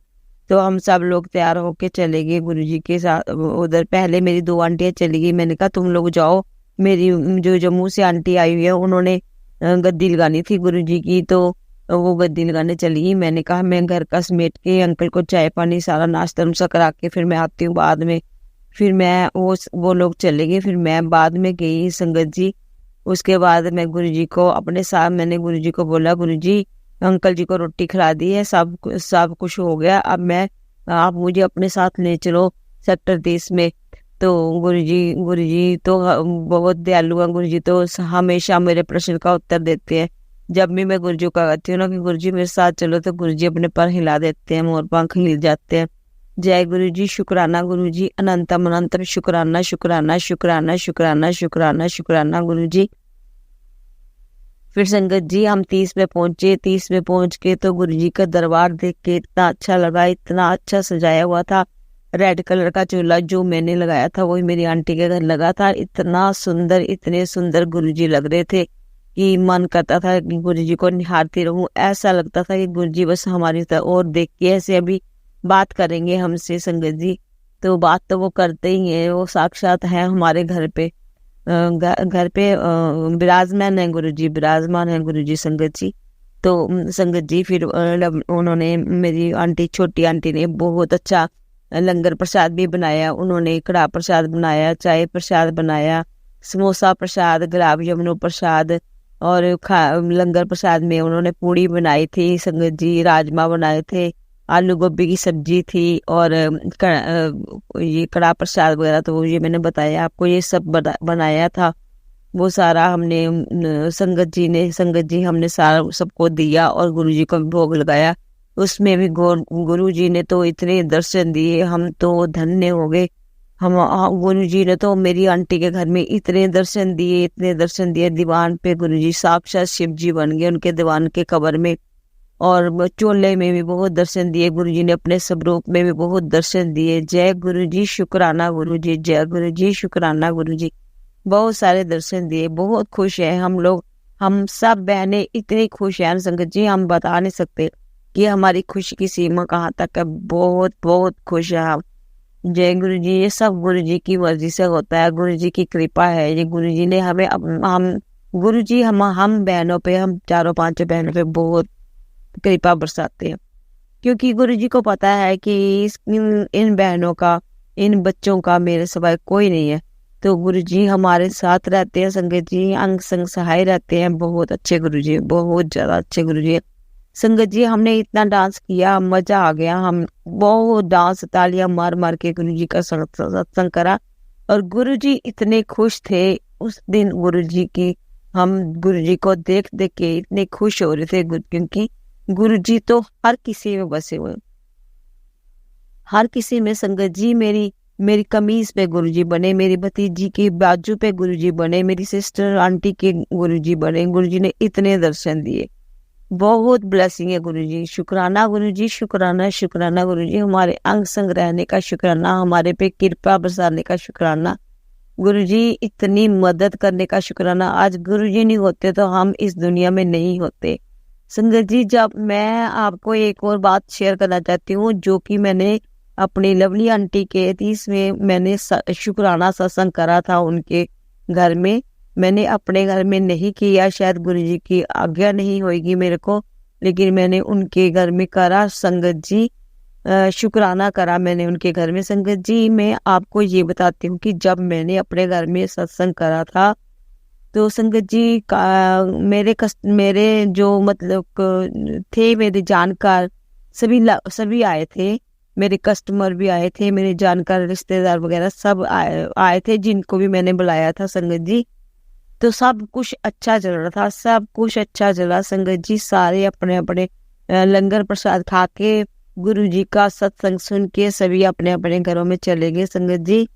तो हम सब लोग तैयार होके चले गए गुरुजी के साथ उधर। पहले मेरी 2 आंटियां चली गई, मैंने कहा तुम लोग जाओ। मेरी जो जम्मू से आंटी आई हुई है उन्होंने गद्दी लगानी थी गुरुजी की, तो वो गद्दी लगाने चली गई। मैंने कहा मैं घर का समेट के अंकल को चाय पानी सारा नाश्ता नुश्ता करा के फिर मैं आती हूँ बाद में। फिर मैं वो लोग चले गए, फिर मैं बाद में गई संगत जी। उसके बाद मैं गुरुजी को अपने साथ, मैंने गुरुजी को बोला गुरुजी अंकल जी को रोटी खिला दी है, सब कुछ हो गया, अब आप मुझे अपने साथ ले चलो सेक्टर 30 में। तो गुरुजी तो बहुत दयालु हैं। गुरुजी तो हमेशा मेरे प्रश्न का उत्तर देते हैं। जब भी मैं गुरुजी को कहती हूँ ना कि गुरुजी मेरे साथ चलो, तो गुरुजी अपने पर हिला देते हैं, मोर पंख हिल जाते हैं। जय गुरुजी, शुक्राना गुरुजी, अनंतम अनंतम शुक्राना शुक्राना शुक्राना शुक्राना शुक्राना शुक्राना गुरुजी। फिर संगत जी हम 30 में पहुंचे। 30 में पहुंच के तो गुरुजी का दरबार देख के इतना अच्छा लगा, इतना अच्छा सजाया हुआ था। रेड कलर का चूल्हा जो मैंने लगाया था वही मेरी आंटी के घर लगा था। इतना सुंदर, इतने सुंदर गुरुजी लग रहे थे कि मन करता था कि गुरुजी को निहारती रहूं। ऐसा लगता था कि गुरुजी बस हमारी तरफ और देख के ऐसे अभी बात करेंगे हमसे संगत जी। तो बात तो वो करते ही हैं, वो साक्षात है हमारे घर पे विराजमान है गुरुजी, विराजमान है गुरुजी संगत जी। तो संगत जी फिर उन्होंने, मेरी आंटी, छोटी आंटी ने बहुत अच्छा लंगर प्रसाद भी बनाया। उन्होंने कड़ा प्रसाद बनाया, चाय प्रसाद बनाया, समोसा प्रसाद, गुलाब जामुन प्रसाद, और लंगर प्रसाद में उन्होंने पूड़ी बनाई थी संगत जी, राजमा बनाए थे, आलू गोभी की सब्जी थी, और ये कड़ा प्रसाद वगैरह तो ये मैंने बताया आपको, ये सब बनाया था। वो सारा हमने संगत जी हमने सारा सबको दिया और गुरुजी को भोग लगाया। उसमें भी गुरुजी ने तो इतने दर्शन दिए, हम तो धन्य हो गए। गुरुजी ने तो मेरी आंटी के घर में इतने दर्शन दिए, इतने दर्शन दिए। दीवान पे गुरुजी साक्षात शिव जी बन गए उनके दीवान के कब्र में। और चोले में भी बहुत दर्शन दिए गुरुजी ने, अपने स्वरूप में भी बहुत दर्शन दिए। जय गुरुजी, शुक्राना गुरुजी, जय गुरुजी, शुक्राना गुरुजी। बहुत सारे दर्शन दिए, बहुत खुश है हम लोग, हम सब बहनें इतनी खुश हैं संगत जी, हम बता नहीं सकते कि हमारी खुशी की सीमा कहाँ तक है। बहुत बहुत खुश है हम। जय गुरुजी। ये सब गुरुजी की मर्जी से होता है, गुरुजी की कृपा है। ये गुरुजी ने हमें, हम बहनों पे, हम 4-5 बहनों पे बहुत कृपा बरसाते हैं। क्योंकि गुरुजी को पता है कि इन बहनों का, इन बच्चों का मेरे सिवाय कोई नहीं है। तो गुरुजी हमारे साथ रहते हैं संगत जी, अंग संग सहाय रहते हैं। बहुत अच्छे गुरुजी, बहुत ज्यादा अच्छे गुरुजी है संगत जी। हमने इतना डांस किया, मजा आ गया, हम बहुत डांस तालियां मार मार के गुरुजी का सत्संग करा। और गुरुजी इतने खुश थे उस दिन, गुरुजी की, हम गुरुजी को देख देख के इतने खुश हो रहे थे, क्योंकि गुरुजी तो हर किसी में बसे हुए, हर किसी में संगत जी। मेरी कमीज पे गुरुजी बने, मेरी भतीजी की बाजू पे गुरुजी बने, मेरी सिस्टर आंटी के गुरुजी बने। गुरुजी ने इतने दर्शन दिए, बहुत ब्लेसिंग है गुरुजी। शुक्राना गुरुजी, शुक्राना शुक्राना गुरुजी, हमारे अंग संग रहने का शुक्राना, हमारे पे कृपा बरसाने का शुक्राना गुरुजी, इतनी मदद करने का शुक्राना। आज गुरुजी नहीं होते तो हम इस दुनिया में नहीं होते संगत जी। जब मैं आपको एक और बात शेयर करना चाहती हूँ, जो कि मैंने अपनी लवली आंटी के 30वें मैंने शुक्राना सत्संग करा था उनके घर में। मैंने अपने घर में नहीं किया, शायद गुरुजी की आज्ञा नहीं होगी मेरे को, लेकिन मैंने उनके घर में करा संगत जी, शुक्राना करा मैंने उनके घर में संगत जी। मैं आपको ये बताती हूँ कि जब मैंने अपने घर में सत्संग करा था तो संगत जी मेरे जो मतलब थे, मेरे जानकार सभी आए थे, मेरे कस्टमर भी आए थे, मेरे जानकार रिश्तेदार वगैरह सब आए थे, जिनको भी मैंने बुलाया था संगत जी। तो सब कुछ अच्छा चल रहा था, सब कुछ अच्छा चला संगत जी। सारे अपने अपने लंगर प्रसाद खा के, गुरुजी का सत्संग सुन के सभी अपने अपने घरों में चले गए संगत जी।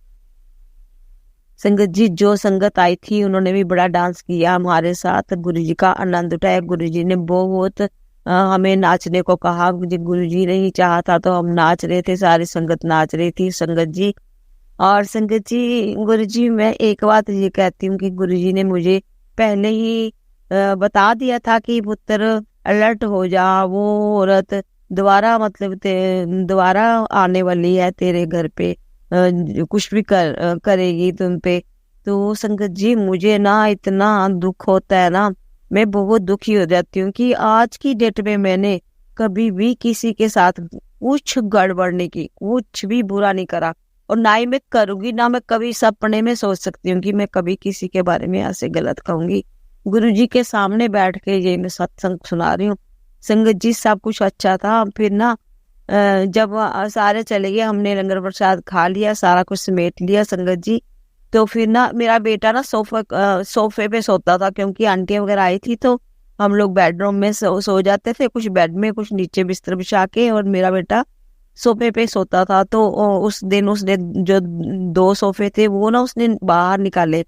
संगत जी जो संगत आई थी उन्होंने भी बड़ा डांस किया हमारे साथ, गुरुजी का आनंद उठाया। गुरुजी ने बहुत हमें नाचने को कहा, गुरुजी ने ही चाहा था तो हम नाच रहे थे, सारी संगत नाच रही थी संगत जी। और संगत जी, गुरुजी मैं एक बात ये कहती हूँ कि गुरुजी ने मुझे पहले ही बता दिया था कि पुत्र अलर्ट हो जा, वो औरत दोबारा मतलब दोबारा आने वाली है तेरे घर पे, कुछ भी करेगी तुम पे। तो संगत जी मुझे ना इतना दुख होता है ना, मैं बहुत दुखी हो जाती हूँ कि आज की डेट में मैंने कभी भी किसी के साथ कुछ गड़बड़ नहीं की, कुछ भी बुरा नहीं करा, और ना ही मैं करूंगी, ना मैं कभी सपने में सोच सकती हूँ कि मैं कभी किसी के बारे में ऐसे गलत कहूंगी। गुरुजी के सामने बैठ के ये मैं सत्संग सुना रही हूँ संगत जी। सब कुछ अच्छा था। फिर ना जब सारे चले गए, हमने लंगर प्रसाद खा लिया, सारा कुछ समेट लिया संगत जी। तो फिर ना मेरा बेटा ना सोफे पे सोता था, क्योंकि आंटी वगैरह आई थी तो हम लोग बेडरूम में सो जाते थे, कुछ बेड में कुछ नीचे बिस्तर बिछा के, और मेरा बेटा सोफे पे सोता था। तो उस दिन उसने जो 2 सोफे थे वो ना उसने बाहर निकाले,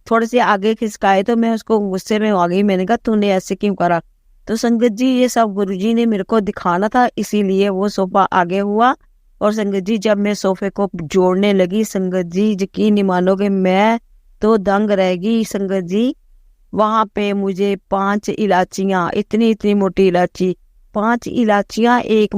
थोड़े से आगे खिसकाए, तो मैं उसको गुस्से में आ गई, मैंने कहा तूने ऐसे क्यों करा। तो संगत जी ये सब गुरुजी ने मेरे को दिखाना था, इसीलिए वो सोफा आगे हुआ। और संगत जी जब मैं सोफे को जोड़ने लगी संगत जी, यकीन नहीं मानोगे, मैं तो दंग रह गई संगत जी। वहां पे मुझे 5 इलाचियां, इतनी इतनी मोटी इलाची, 5 इलाचियां, एक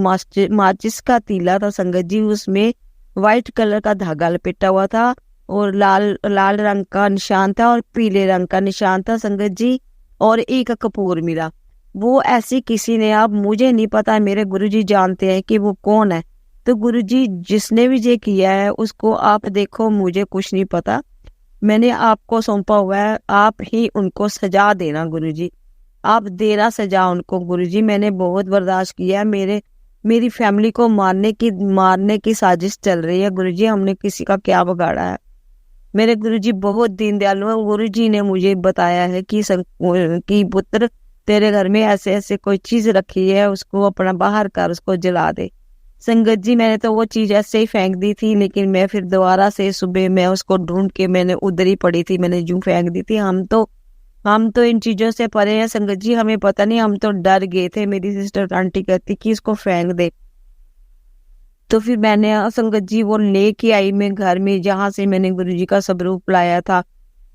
माचिस का तीला था संगत जी, उसमें व्हाइट कलर का धागा लपेटा हुआ था, और लाल रंग का निशान था, और पीले रंग का निशान था संगत जी, और एक कपूर मिला। वो ऐसी किसी ने, आप मुझे नहीं पता, मेरे गुरुजी जानते हैं कि वो कौन है। तो गुरुजी जिसने भी ये किया है उसको आप देखो, मुझे कुछ नहीं पता, मैंने आपको सौंपा हुआ है, आप ही उनको सजा देना गुरुजी, आप देना सजा उनको गुरुजी। मैंने बहुत बर्दाश्त किया है, मेरी फैमिली को मारने की साजिश चल रही है गुरुजी, हमने किसी का क्या बिगाड़ा है। मेरे गुरुजी बहुत दीन दयालु है। गुरुजी ने मुझे बताया है कि पुत्र तेरे घर में ऐसे ऐसे कोई चीज रखी है, उसको अपना बाहर कर, उसको जला दे। संगत जी मैंने तो वो चीज ऐसे ही फेंक दी थी, लेकिन मैं फिर दोबारा से सुबह मैं उसको ढूंढ के मैंने उधर ही पड़ी थी, मैंने यूं फेंक दी थी। हम तो इन चीजों से परे हैं संगत जी, हमें पता नहीं, हम तो डर गए थे। मेरी सिस्टर आंटी कहती कि इसको फेंक दे। तो फिर मैंने संगत जी वो लेके आई मैं घर में, जहाँ से मैंने गुरुजी का स्वरूप लाया था।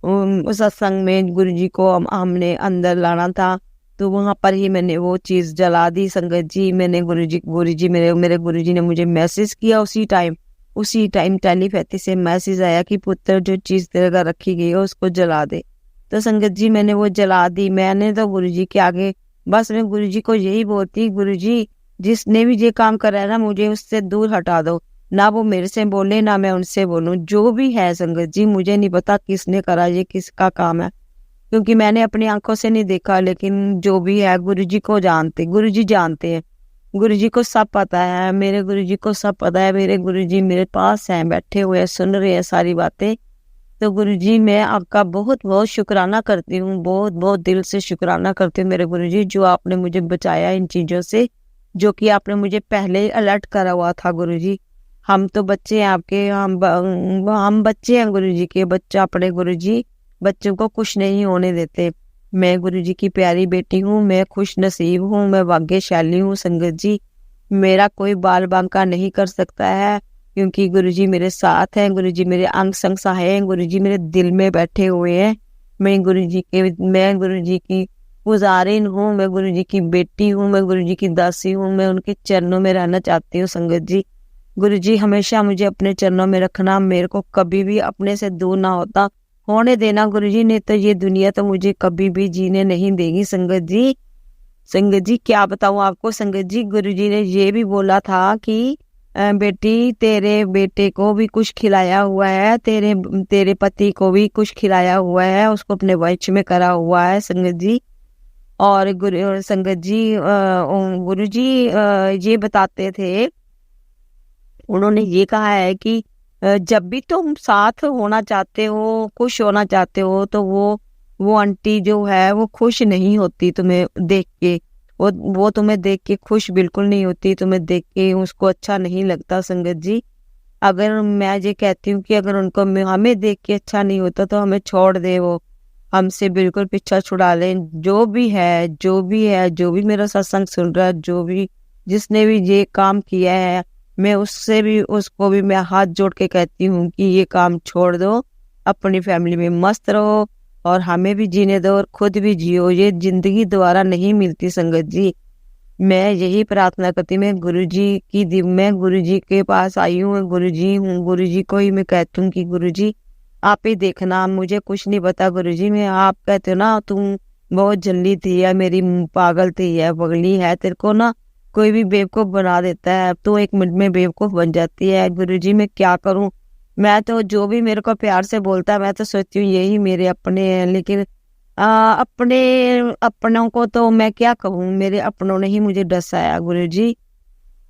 उस सत्संग में गुरुजी को हमने अंदर लाना था, तो वहां पर ही मैंने वो चीज जला दी संगत जी। मैंने गुरुजी मेरे गुरुजी ने मुझे मैसेज किया उसी टाइम टेलीपैथी से मैसेज आया कि पुत्र जो चीज तेरे घर रखी गई है उसको जला दे। तो संगत जी मैंने वो जला दी। मैंने तो गुरुजी के आगे बस मैं गुरुजी को यही बोलती, गुरुजी जिसने भी ये काम करा है ना, मुझे उससे दूर हटा दो। ना वो मेरे से बोले, ना मैं उनसे बोलूं। जो भी है संगत जी, मुझे नहीं पता किसने करा, ये किसका काम है, क्योंकि मैंने अपनी आंखों से नहीं देखा। लेकिन जो भी है गुरुजी को जानते, गुरुजी जानते हैं, गुरुजी को सब पता है, मेरे गुरुजी को सब पता है। मेरे गुरुजी मेरे पास हैं, बैठे हुए हैं, सुन रहे हैं सारी बातें। तो गुरुजी, मैं आपका बहुत बहुत शुक्राना करती हूँ, बहुत बहुत दिल से शुक्राना करती हूँ मेरे गुरुजी, जो आपने मुझे बचाया इन चीज़ों से, जो कि आपने मुझे पहले ही अलर्ट करा हुआ था गुरुजी। हम तो बच्चे हैं आपके, हम बच्चे हैं गुरुजी के, बच्चा अपने गुरुजी बच्चों को खुश नहीं होने देते। मैं गुरुजी की प्यारी बेटी हूँ, मैं खुश नसीब हूँ, मैं भाग्यशाली हूँ संगत जी। मेरा कोई बाल बांका नहीं कर सकता है, क्योंकि गुरुजी मेरे साथ हैं, गुरुजी मेरे अंग संग सहाय हैं, गुरुजी मेरे दिल में बैठे हुए हैं। मैं गुरुजी की गुजारिन हूँ, मैं गुरुजी की बेटी हूँ, मैं गुरुजी की दासी हूँ, मैं उनके चरणों में रहना चाहती हूँ संगत जी। गुरुजी हमेशा मुझे अपने चरणों में रखना, मेरे को कभी भी अपने से दूर ना होने देना गुरुजी, नहीं तो ये दुनिया तो मुझे कभी भी जीने नहीं देगी संगत जी। संगत जी क्या बताऊं आपको संगत जी, गुरुजी ने ये भी बोला था कि बेटी, तेरे बेटे को भी कुछ खिलाया हुआ है, तेरे पति को भी कुछ खिलाया हुआ है, उसको अपने वंश में करा हुआ है संगत जी। और संगत जी, गुरुजी ये बताते थे, उन्होंने ये कहा है कि जब भी तुम साथ होना चाहते हो, खुश होना चाहते हो, तो वो आंटी जो है वो खुश नहीं होती तुम्हें देख के। वो तुम्हें देख के खुश बिल्कुल नहीं होती, तुम्हें देख के उसको अच्छा नहीं लगता संगत जी। अगर मैं ये कहती हूँ कि अगर उनको हमें देख के अच्छा नहीं होता तो हमें छोड़ दे, वो हमसे बिल्कुल पीछा छुड़ा लें। जो भी मेरा सत्संग सुन रहा है, जो भी जिसने भी ये काम किया है, मैं उसको भी मैं हाथ जोड़ के कहती हूँ कि ये काम छोड़ दो, अपनी फैमिली में मस्त रहो और हमें भी जीने दो और खुद भी जियो। ये जिंदगी दोबारा नहीं मिलती संगत जी। मैं यही प्रार्थना करती, मैं गुरुजी के पास आई हूँ, गुरुजी को ही मैं कहती हूँ कि गुरुजी आप ही देखना, मुझे कुछ नहीं पता गुरुजी। मैं, आप कहते हो ना तुम बहुत जल्दी थी या मेरी पागल थी या पगली है, तेरे को ना कोई भी बेवकूफ बना देता है, तो 1 मिनट में बेवकूफ बन जाती है। गुरुजी मैं क्या करूं, मैं तो जो भी मेरे को प्यार से बोलता है मैं तो सोचती हूँ यही मेरे अपने हैं, लेकिन अपनों को तो मैं क्या कहूँ, मेरे अपनों ने ही मुझे डसाया। गुरुजी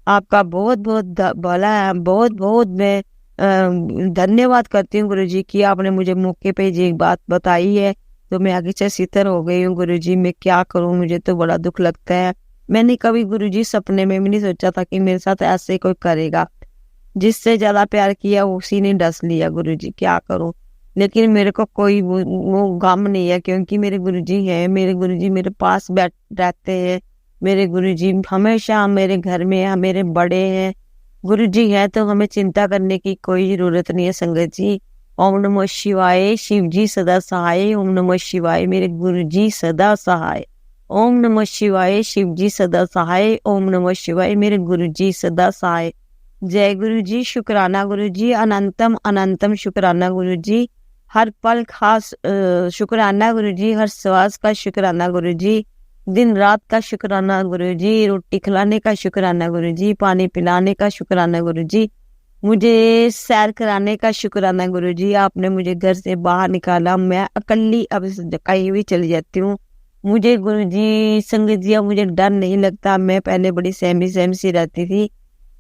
आपका बहुत बहुत भला है, बहुत बहुत मैं धन्यवाद करती हूँ गुरुजी की, आपने मुझे मौके पे ये बात बताई है तो मैं आगे से सितर हो गई हूँ। गुरुजी मैं क्या करूँ, मुझे तो बड़ा दुख लगता है। मैंने कभी गुरुजी सपने में भी नहीं सोचा था कि मेरे साथ ऐसे कोई करेगा। जिससे ज्यादा प्यार किया उसी ने डस लिया। गुरुजी क्या करूं, लेकिन मेरे को कोई वो गम नहीं है, क्योंकि मेरे गुरुजी हैं, मेरे गुरुजी मेरे पास रहते हैं, मेरे गुरुजी हमेशा मेरे घर में हैं, मेरे बड़े हैं। गुरुजी है तो हमें चिंता करने की कोई जरूरत नहीं है संगत जी। ओम नमः शिवाय, शिव जी सदा सहाय। ओम नमः शिवाय, मेरे गुरुजी सदा सहाय। ओम नमः शिवाय, शिव जी सदा सहाय। ओम नमः शिवाय, मेरे गुरुजी सदा सहाय। जय गुरु जी, शुक्राना गुरु जी, अनंतम अनंतम शुक्राना गुरु जी, हर पल खास शुक्राना गुरु जी, हर श्वास का शुक्राना गुरु जी, दिन रात का शुक्राना गुरु जी, रोटी खिलाने का शुक्राना गुरु जी, पानी पिलाने का शुक्राना गुरु जी, मुझे सैर कराने का शुक्राना गुरु जी। आपने मुझे घर से बाहर निकाला, मैं अकेली अब कहीं भी चली जाती हूँ। मुझे गुरु जी संगत जी मुझे डर नहीं लगता। मैं पहले बड़ी सहमी सी रहती थी,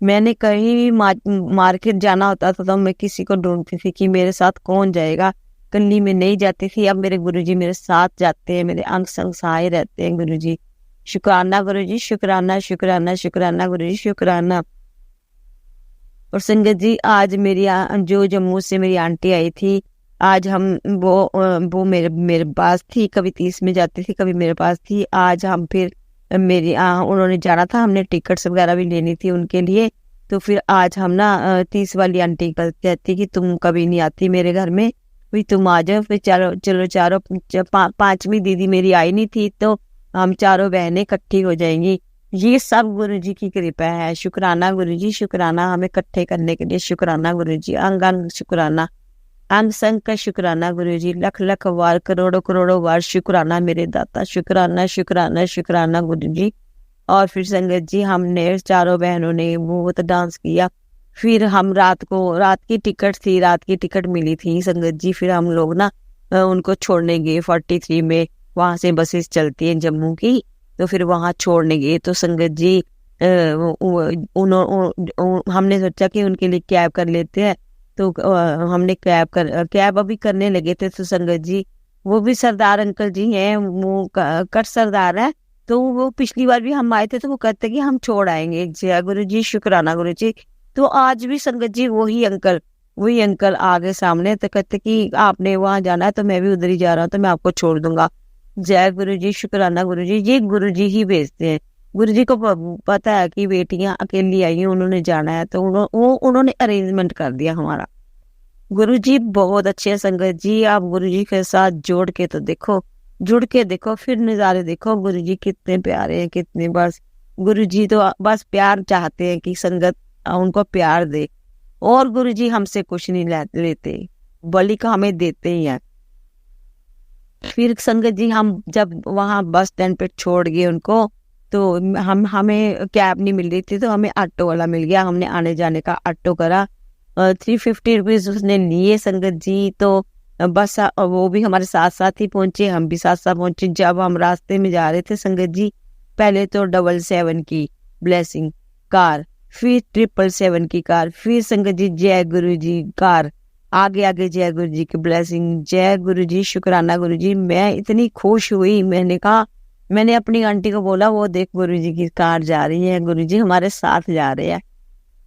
मैंने कहीं भी मार्केट जाना होता था तो मैं किसी को ढूंढती थी कि मेरे साथ कौन जाएगा, कल्ली में नहीं जाती थी। अब मेरे गुरुजी मेरे साथ जाते हैं, मेरे अंग संग सहाय रहते हैं। गुरुजी शुक्राना गुरुजी, शुक्राना शुक्राना शुक्राना गुरुजी शुक्राना। और संगत जी आज मेरी जो जम्मू से मेरी आंटी आई थी, आज हम वो मेरे पास थी, कभी 30 में जाती थी, कभी मेरे पास थी। आज हम फिर उन्होंने जाना था, हमने टिकट्स वगैरह भी लेनी थी उनके लिए, तो फिर आज हम ना 30 वाली आंटी कहती कि तुम कभी नहीं आती मेरे घर में, फिर तुम आ जाओ। फिर चलो चारों 5वीं दीदी मेरी आई नहीं थी, तो हम चारों बहनें इकट्ठी हो जाएंगी। ये सब गुरुजी की कृपा है। शुक्राना गुरुजी, शुक्राना हमें इकट्ठे करने के लिए, शुक्राना गुरुजी, अंग अंग शुक्राना, अंग संग का शुक्राना गुरुजी, लख लख वार, करोड़ों करोड़ों वार शुक्राना मेरे दाता, शुक्राना शुक्राना शुक्राना गुरुजी। और फिर संगत जी हमने चारों बहनों ने बहुत डांस किया। फिर हम रात की टिकट मिली थी संगत जी। फिर हम लोग ना उनको छोड़ने गए 43 में, वहां से बसेस चलती हैं जम्मू की, तो फिर वहां छोड़ने गए। तो संगत जी हमने सोचा कि उनके लिए कैब कर लेते हैं, तो हमने कैब अभी करने लगे थे। तो संगत जी वो भी सरदार अंकल जी हैं, वो कट सरदार है। तो वो पिछली बार भी हम आए थे, तो वो कहते कि हम छोड़ आएंगे। जय गुरु जी, शुक्राना गुरु जी। तो आज भी संगत जी वही अंकल आगे सामने, तो कहते कि आपने वहां जाना है तो मैं भी उधर ही जा रहा हूँ, तो मैं आपको छोड़ दूंगा। जय गुरु जी, शुक्राना गुरु जी। ये गुरु जी ही भेजते हैं। गुरु जी को पता है कि बेटियां अकेली आई हैं, उन्होंने जाना है, तो उन्होंने अरेंजमेंट कर दिया हमारा। गुरु जी बहुत अच्छे हैं संगत जी। आप गुरु जी के साथ जुड़ के देखो, फिर नज़ारे देखो। गुरु जी कितने प्यारे हैं, कितने, बस गुरु जी तो बस प्यार चाहते हैं कि संगत उनको प्यार दे, और गुरु जी हमसे कुछ नहीं लेते, बलि का हमें देते ही हैं। फिर संगत जी हम जब वहां बस स्टैंड पे छोड़ गए उनको, तो हमें कैब नहीं मिल रही थी, तो हमें ऑटो वाला मिल गया। हमने आने जाने का ऑटो करा, 350 रुपीज उसने लिए संगत जी। तो बस वो भी हमारे साथ साथ ही पहुंचे, हम भी साथ साथ पहुंचे। जब हम रास्ते में जा रहे थे संगत जी, पहले तो 777 की ब्लेसिंग कार, फिर 777 की कार, फिर संगत जी जय गुरु जी कार, आगे जय गुरु जी की ब्लेसिंग। जय गुरु जी, शुक्राना गुरु जी। मैं इतनी खुश हुई, मैंने अपनी आंटी को बोला, वो देख गुरु जी की कार जा रही है, गुरु जी हमारे साथ जा रहे हैं।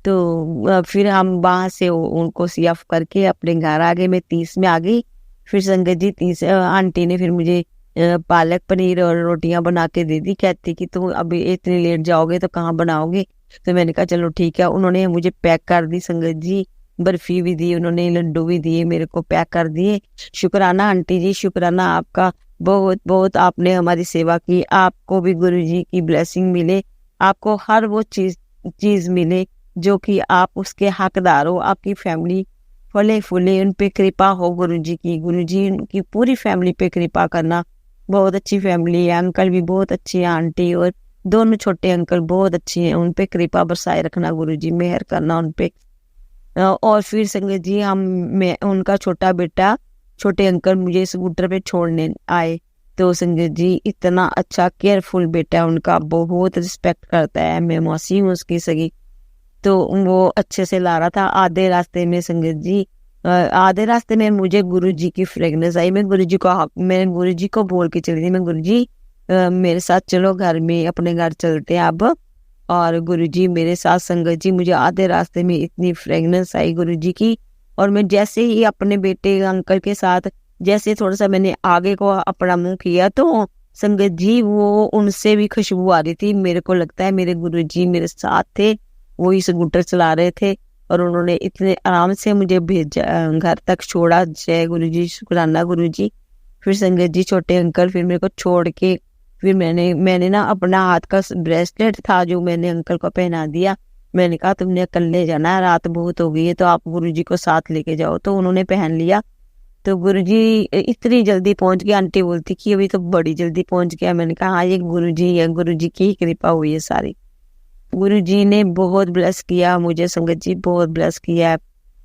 तो फिर हम वहां से उनको सीएफ करके अपने घर आ गए। मैं 30 में आ गई। फिर संगत जी 30 आंटी ने फिर मुझे पालक पनीर और रोटियां बना के दे दी। कहती कि तुम अभी इतनी लेट जाओगे तो कहाँ बनाओगे। तो मैंने कहा चलो ठीक है। उन्होंने मुझे पैक कर दी संगत जी, बर्फी भी दी उन्होंने, लड्डू भी दिए, मेरे को पैक कर दिए। शुक्राना आंटी जी, शुक्राना आपका, बहुत बहुत आपने हमारी सेवा की। आपको भी गुरु जी की ब्लेसिंग मिले, आपको हर वो चीज मिले जो कि आप उसके हकदार हो। आपकी फैमिली फले फूले, उन पे कृपा हो गुरु जी की पूरी फैमिली पे कृपा करना। बहुत अच्छी फैमिली है, अंकल भी बहुत अच्छे हैं, आंटी और दोनों छोटे अंकल बहुत अच्छे हैं। उन पे कृपा बरसाए रखना गुरु जी, मेहर करना उन पे। और फिर संगत जी मैं उनका छोटा बेटा, छोटे अंकल मुझे स्कूटर पे छोड़ने आए। तो संगत जी इतना अच्छा केयरफुल बेटा है उनका, बहुत रिस्पेक्ट करता है। मैं मौसी हूँ उसकी सगी, तो वो अच्छे से ला रहा था। आधे रास्ते में संगत जी आधे रास्ते में मुझे गुरु जी की फ्रेगनेंस आई। मैं गुरु जी को बोल के चली थी, मैं गुरु जी मेरे साथ चलो घर में, अपने घर चलते हैं अब। और गुरु जी मेरे साथ संगत जी, मुझे आधे रास्ते में इतनी फ्रेगनेंस आई गुरु जी की। और मैं जैसे ही अपने बेटे अंकल के साथ जैसे थोड़ा सा मैंने आगे को अपना मुंह किया, तो संगत जी वो उनसे भी खुशबू आ रही थी। मेरे को लगता है मेरे गुरु जी मेरे साथ थे, वो ही स्कूटर चला रहे थे, और उन्होंने इतने आराम से मुझे भेजा, घर तक छोड़ा। जय गुरु जी, शुक्राना गुरु जी। फिर संगत जी छोटे अंकल फिर मेरे को छोड़ के, फिर मैंने ना अपना हाथ का ब्रेसलेट था जो मैंने अंकल को पहना दिया। मैंने कहा तुमने अकेले जाना है, रात बहुत हो गई है, तो आप गुरुजी को साथ लेके जाओ। तो उन्होंने पहन लिया। तो गुरुजी इतनी जल्दी पहुंच गया, आंटी बोलती कि अभी तो बड़ी जल्दी पहुंच गया। मैंने कहा हाँ ये गुरुजी है, गुरुजी की ही कृपा हुई है सारी। गुरुजी ने बहुत ब्लेस किया मुझे संगत जी, बहुत ब्लेस किया।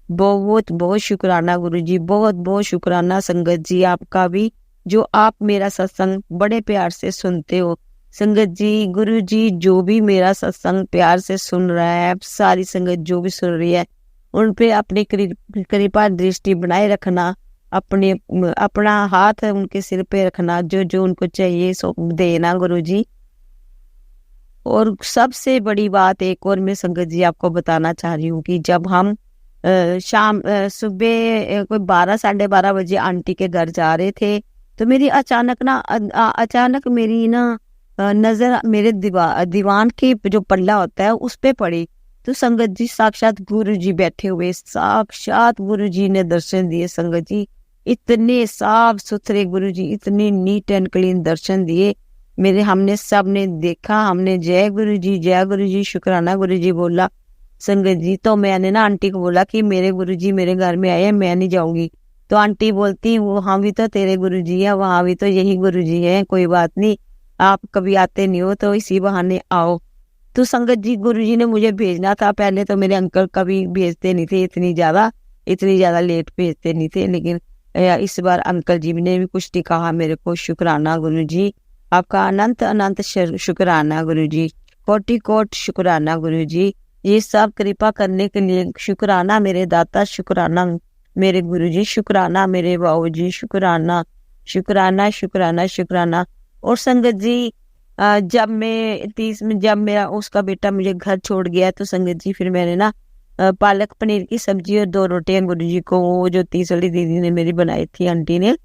बहुत बहुत शुक्राना गुरुजी, बहुत बहुत शुक्राना संगत जी आपका भी, जो आप मेरा सत्संग बड़े प्यार से सुनते हो। संगत जी, गुरु जी जो भी मेरा सत्संग प्यार से सुन रहा है, सारी संगत जो भी सुन रही है, उन पे अपनी कृपा दृष्टि बनाए रखना, अपना हाथ उनके सिर पे रखना, जो जो उनको चाहिए सो देना गुरु जी। और सबसे बड़ी बात एक और मैं संगत जी आपको बताना चाह रही हूँ कि जब हम शाम सुबह कोई 12 साढ़े 12 बजे आंटी के घर जा रहे थे, तो मेरी अचानक मेरी ना नजर मेरे दीवान के जो पल्ला होता है उस पे पड़ी। तो संगत जी साक्षात गुरु जी बैठे हुए, साक्षात गुरु जी ने दर्शन दिए। संगत जी इतने साफ सुथरे गुरु जी, इतने नीट एंड क्लीन दर्शन दिए मेरे। हमने सब ने देखा, हमने जय गुरु जी शुक्राना गुरु जी बोला। संगत जी तो मैंने ना आंटी को बोला कि मेरे गुरु जी मेरे घर में आए हैं, मैं नहीं जाऊंगी। तो आंटी बोलती वहाँ भी तो तेरे गुरु जी है, वहां भी तो यही गुरु जी है, कोई बात नहीं। आप कभी आते नहीं हो तो इसी बहाने आओ। तो संगत जी गुरुजी ने मुझे भेजना था। पहले तो मेरे अंकल कभी भेजते नहीं थे, इतनी ज्यादा लेट भेजते नहीं थे, लेकिन इस बार अंकल जी ने भी कुछ नहीं कहा मेरे को। शुक्राना गुरुजी, आपका अनंत अनंत शुक्राना गुरुजी, कोटि कोट शुक्राना गुरुजी। ये सब कृपा करने के लिए शुक्राना मेरे दाता, शुक्राना मेरे गुरुजी, शुक्राना मेरे बाबूजी, शुक्राना शुक्राना शुक्राना शुक्राना। और संगत जी जब मेरा उसका बेटा मुझे घर छोड़ गया तो संगत जी फिर मैंने ना पालक पनीर की सब्जी और 2 रोटियां गुरुजी को, वो जो 30 वाली दीदी ने मेरी बनाई थी, आंटी ने,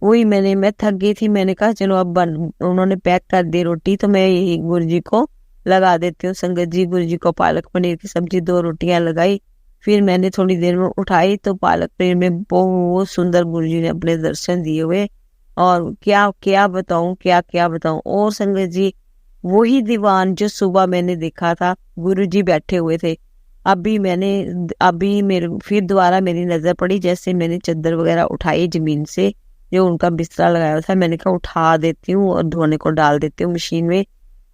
वही मैं थक गई थी। मैंने कहा चलो अब उन्होंने पैक कर दी रोटी तो मैं यही गुरुजी को लगा देती हूँ। संगत जी गुरुजी को पालक पनीर की सब्जी 2 रोटियां लगाई, फिर मैंने थोड़ी देर में उठाई तो पालक पनीर में बहुत सुंदर गुरुजी ने अपने दर्शन दिए हुए। और क्या क्या बताऊं, क्या बताऊं। और संगत जी वही दीवान जो सुबह मैंने देखा था, गुरुजी बैठे हुए थे, अभी मेरे फिर दोबारा मेरी नजर पड़ी। जैसे मैंने चादर वगैरह उठाई जमीन से, जो उनका बिस्तरा लगाया था, मैंने कहा उठा देती हूँ और धोने को डाल देती हूँ मशीन में।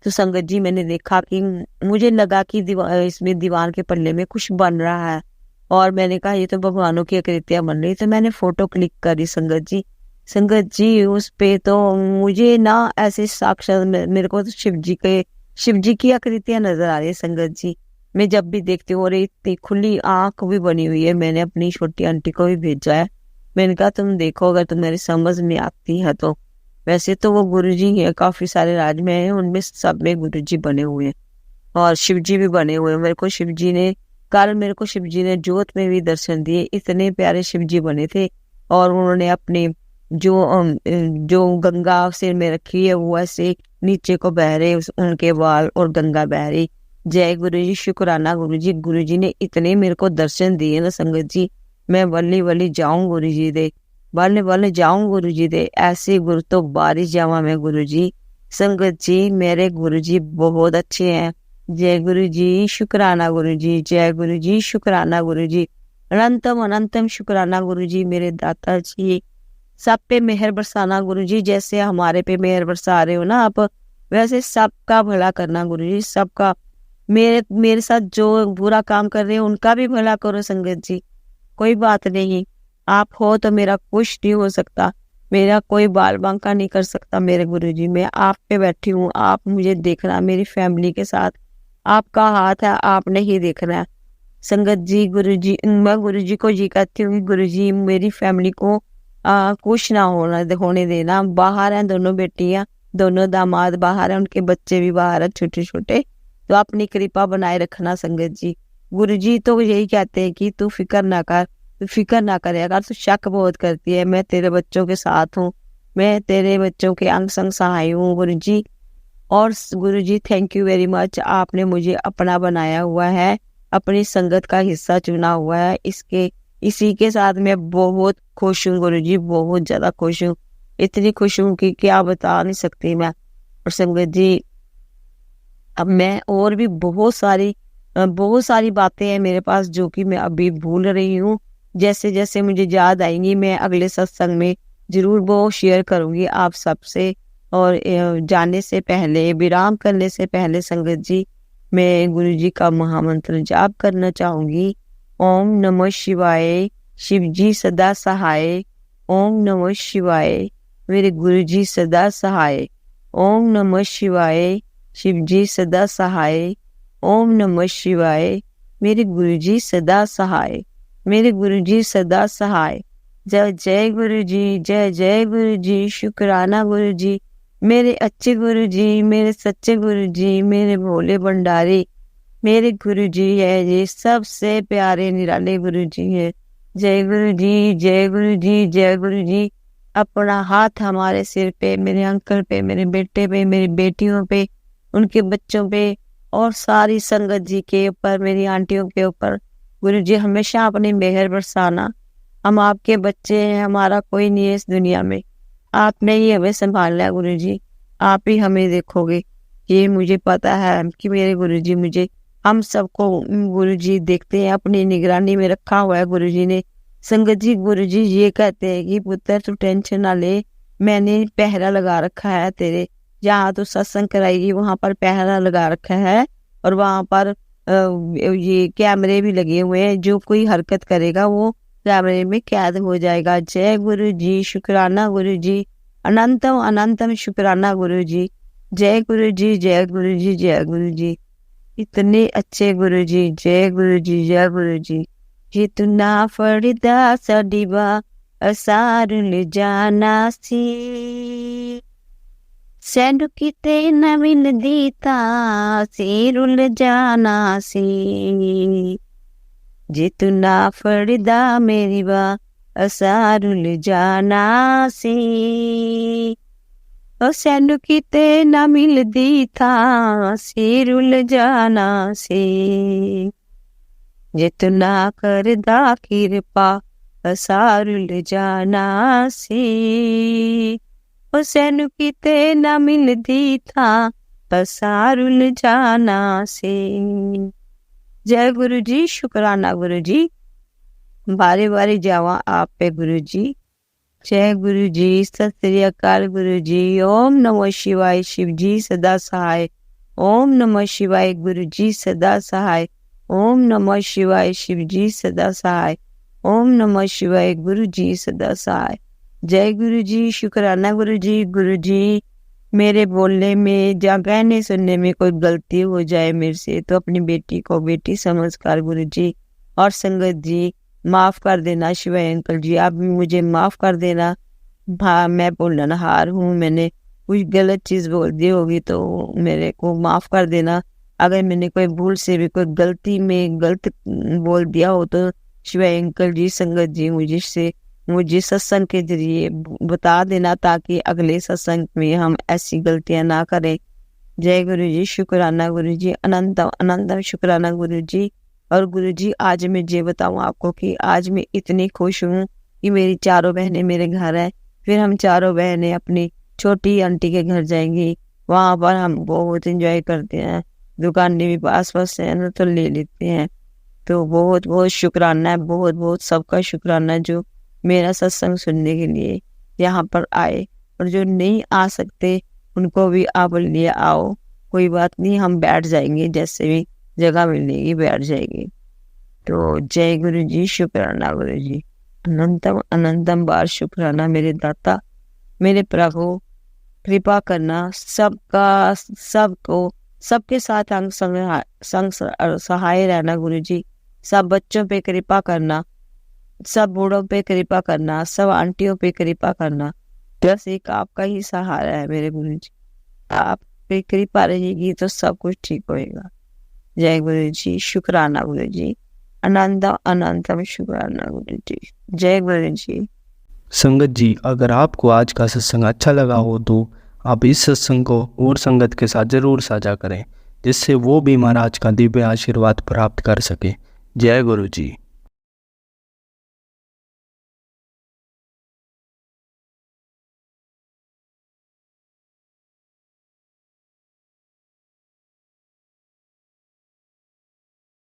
तो संगत जी मैंने देखा कि मुझे लगा कि इसमें दीवार के पल्ले में कुछ बन रहा है, और मैंने कहा ये तो भगवानों की आकृतियां बन रही। तो मैंने फोटो क्लिक करी संगत जी उस पे तो मुझे ना ऐसे साक्षात मेरे को तो शिव जी की आकृतियां नजर आ रही है। संगत जी मैं जब भी देखती हूँ, और इतनी खुली आंख भी बनी हुई है। मैंने अपनी छोटी आंटी को भी भेजा है, मैंने कहा तुम देखो अगर तुम्हारी समझ में आती है तो। वैसे तो वो गुरुजी है, काफी सारे राज में हैं, उनमें सब में गुरुजी बने हुए हैं और शिव जी भी बने हुए हैं। मेरे को शिव जी ने जोत में भी दर्शन दिए। इतने प्यारे शिव जी बने थे, और उन्होंने अपने जो गंगा सिर में रखी है वो ऐसे नीचे को बह रहे, उनके बाल और गंगा बह रही। जय गुरुजी, शुक्राना गुरुजी। गुरुजी ने इतने मेरे को दर्शन दिए ना संगत जी, मैं वली जाऊं गुरुजी दे, बल्ले जाऊं गुरुजी दे, ऐसे गुरु तो बारिश जावा मैं गुरुजी। संगत जी मेरे गुरुजी बहुत अच्छे हैं। जय गुरुजी, शुक्राना गुरुजी, जय गुरुजी, शुक्राना गुरुजी, अनंतम अनंतम शुक्राना गुरुजी मेरे दाता जी। सब पे मेहर बरसाना गुरुजी, जैसे हमारे पे मेहर बरसा रहे हो ना आप, वैसे सबका भला करना गुरुजी। सबका मेरे साथ जो बुरा काम कर रहे हैं उनका भी भला करो संगत जी। कोई बात नहीं, आप हो तो मेरा कुछ नहीं हो सकता, मेरा कोई बाल बांका नहीं कर सकता मेरे गुरुजी। मैं आप पे बैठी हूँ, आप मुझे देखना, मेरी फैमिली के साथ आपका हाथ है, आपने ही देखना है संगत जी। गुरुजी, मैं गुरुजी को ये कहती हूँ गुरुजी मेरी फैमिली को कुछ ना होने देना। बाहर हैं दोनों बेटियां, दोनों दामाद बाहर हैं, उनके बच्चे भी बाहर हैं छोटे छोटे, तो अपनी कृपा बनाए रखना संगत जी। गुरुजी तो यही कहते हैं कि तू फिक्र ना करे, अगर तू शक बहुत करती है, मैं तेरे बच्चों के साथ हूँ, मैं तेरे बच्चों के अंग संग सहाय हूँ गुरुजी। और गुरुजी थैंक यू वेरी मच, आपने मुझे अपना बनाया हुआ है, अपनी संगत का हिस्सा चुना हुआ है। इसी के साथ मैं बहुत खुश हूँ गुरुजी, बहुत ज्यादा खुश हूँ, इतनी खुश हूँ कि क्या बता नहीं सकती मैं। और संगत जी अब मैं और भी बहुत सारी बातें हैं मेरे पास जो कि मैं अभी भूल रही हूँ। जैसे जैसे मुझे याद आएंगी मैं अगले सत्संग में जरूर वो शेयर करूंगी आप सबसे। और जाने से पहले, विराम करने से पहले संगत जी मैं गुरुजी का महामंत्र जाप करना चाहूंगी। ओम नमः शिवाय, शिव जी सदा सहाय। ओम नमः शिवाय, मेरे गुरुजी सदा सहाय। ओम नमः शिवाय, शिव जी सदा सहाय। ओम नमः शिवाय, मेरे गुरुजी सदा सहाय, मेरे गुरुजी सदा सहाय। जय जय गुरुजी, जय जय गुरुजी, शुक्राना गुरुजी, मेरे अच्छे गुरुजी, मेरे सच्चे गुरुजी, मेरे भोले भंडारी, मेरे गुरुजी है ये सबसे प्यारे निराले गुरुजी है। जय गुरुजी, जय गुरुजी, जय गुरुजी। अपना हाथ हमारे सिर पे, मेरे अंकल पे, मेरे बेटे पे, मेरी बेटियों पे, उनके बच्चों पे और सारी संगत जी के ऊपर, मेरी आंटियों के ऊपर गुरुजी हमेशा अपनी मेहर बरसाना। हम आपके बच्चे हैं, हमारा कोई नहीं है इस दुनिया में, आपने ही हमें संभालना है गुरुजी, आप ही हमें देखोगे। ये मुझे पता है कि मेरे गुरुजी मुझे, हम सबको गुरुजी देखते हैं, अपनी निगरानी में रखा हुआ है गुरुजी ने। संगत जी गुरुजी ये कहते हैं कि पुत्र तू टेंशन ना ले, मैंने पहरा लगा रखा है तेरे, जहाँ तो सत्संग कराएगी वहाँ पर पहरा लगा रखा है और वहाँ पर ये कैमरे भी लगे हुए हैं। जो कोई हरकत करेगा वो कैमरे में कैद हो जाएगा। जय गुरु जी, शुक्राना गुरु जी, अनंतम अनंतम शुक्राना गुरु जी। जय गुरु जी, जय गुरु जी, जय गुरु जी। इतने अच्छे गुरु जी, जय गुरु जी, जय गुरु जी। जितना फरदा सडिबा असारुल जाना सी, सैंडू किते न मिलदी ता सीरुल जाना सी। जितना फरदा मेरी बा असारुल जाना सी, ओ सैंडू किते न मिलदी था सीरुल जाना सी। जितना करदा किरपा असारुल जाना सी, ओ सैनू किते न मिलदी था असारुल जाना सी। जय गुरु जी, शुक्राना गुरु जी। बारी बारी जावा आप पे गुरु जी। जय गुरु जी, सत श्री अकाल गुरु जी। ओम नमः शिवाय, शिव जी सदा सहाय। ओम नमः शिवाय, गुरु जी सदा सहाय। ओम नमः शिवाय, शिव जी सदा सहाय। ओम नमः शिवाय, गुरु जी सदा सहाय। जय गुरु जी, शुक्राना गुरु जी। गुरु जी, मेरे बोलने में या कहने सुनने में कोई गलती हो जाए मेरे से तो अपनी बेटी को बेटी समझकर गुरु जी और संगत जी माफ कर देना। शिवाय अंकल जी, आप भी मुझे माफ कर देना। हाँ, मैं बोलनहार हूँ, मैंने कुछ गलत चीज़ बोल दी होगी तो मेरे को माफ कर देना। अगर मैंने कोई भूल से भी कोई गलती में गलत बोल दिया हो तो शिवाय अंकल जी, संगत जी मुझे सत्संग के जरिए बता देना ताकि अगले सत्संग में हम ऐसी गलतियां ना करें। जय गुरु जी, शुक्राना गुरु जी, अनंतम अनंतम शुक्राना गुरु जी। और गुरु जी, आज मैं ये बताऊं आपको कि आज मैं इतनी खुश हूँ कि मेरी चारों बहनें मेरे घर हैं। फिर हम चारों बहनें अपनी छोटी आंटी के घर जाएंगी, वहाँ पर हम बहुत एंजॉय करते हैं। दुकानें भी पास पास है ना तो ले लेते हैं। तो बहुत बहुत शुक्राना है, बहुत बहुत सबका शुक्राना जो मेरा सत्संग सुनने के लिए यहाँ पर आए। और जो नहीं आ सकते उनको भी आप लिए आओ, कोई बात नहीं, हम बैठ जाएंगे, जैसे भी जगह मिलेगी बैठ जाएंगे। तो जय गुरु जी, शुक्राना गुरु जी। अनंतम अनंतम बार शुक्राना मेरे दाता, मेरे प्रभु। कृपा करना सबका, सबको, सबके साथ संग सहाय रहना गुरु जी। सब बच्चों पे कृपा करना, सब बूढ़ों पे कृपा करना, सब आंटियों पे कृपा करना। बस एक आपका ही सहारा है मेरे गुरु जी। आप पे कृपा रहेगी तो सब कुछ ठीक होएगा। जय गुरु जी, शुक्राना गुरु जी, अनंतम अनंतम शुक्राना गुरु जी। जय गुरु जी। संगत जी, अगर आपको आज का सत्संग अच्छा लगा हो तो आप इस सत्संग को और संगत के साथ ज़रूर साझा करें, जिससे वो भी महाराज का दिव्य आशीर्वाद प्राप्त कर सके। जय गुरु जी।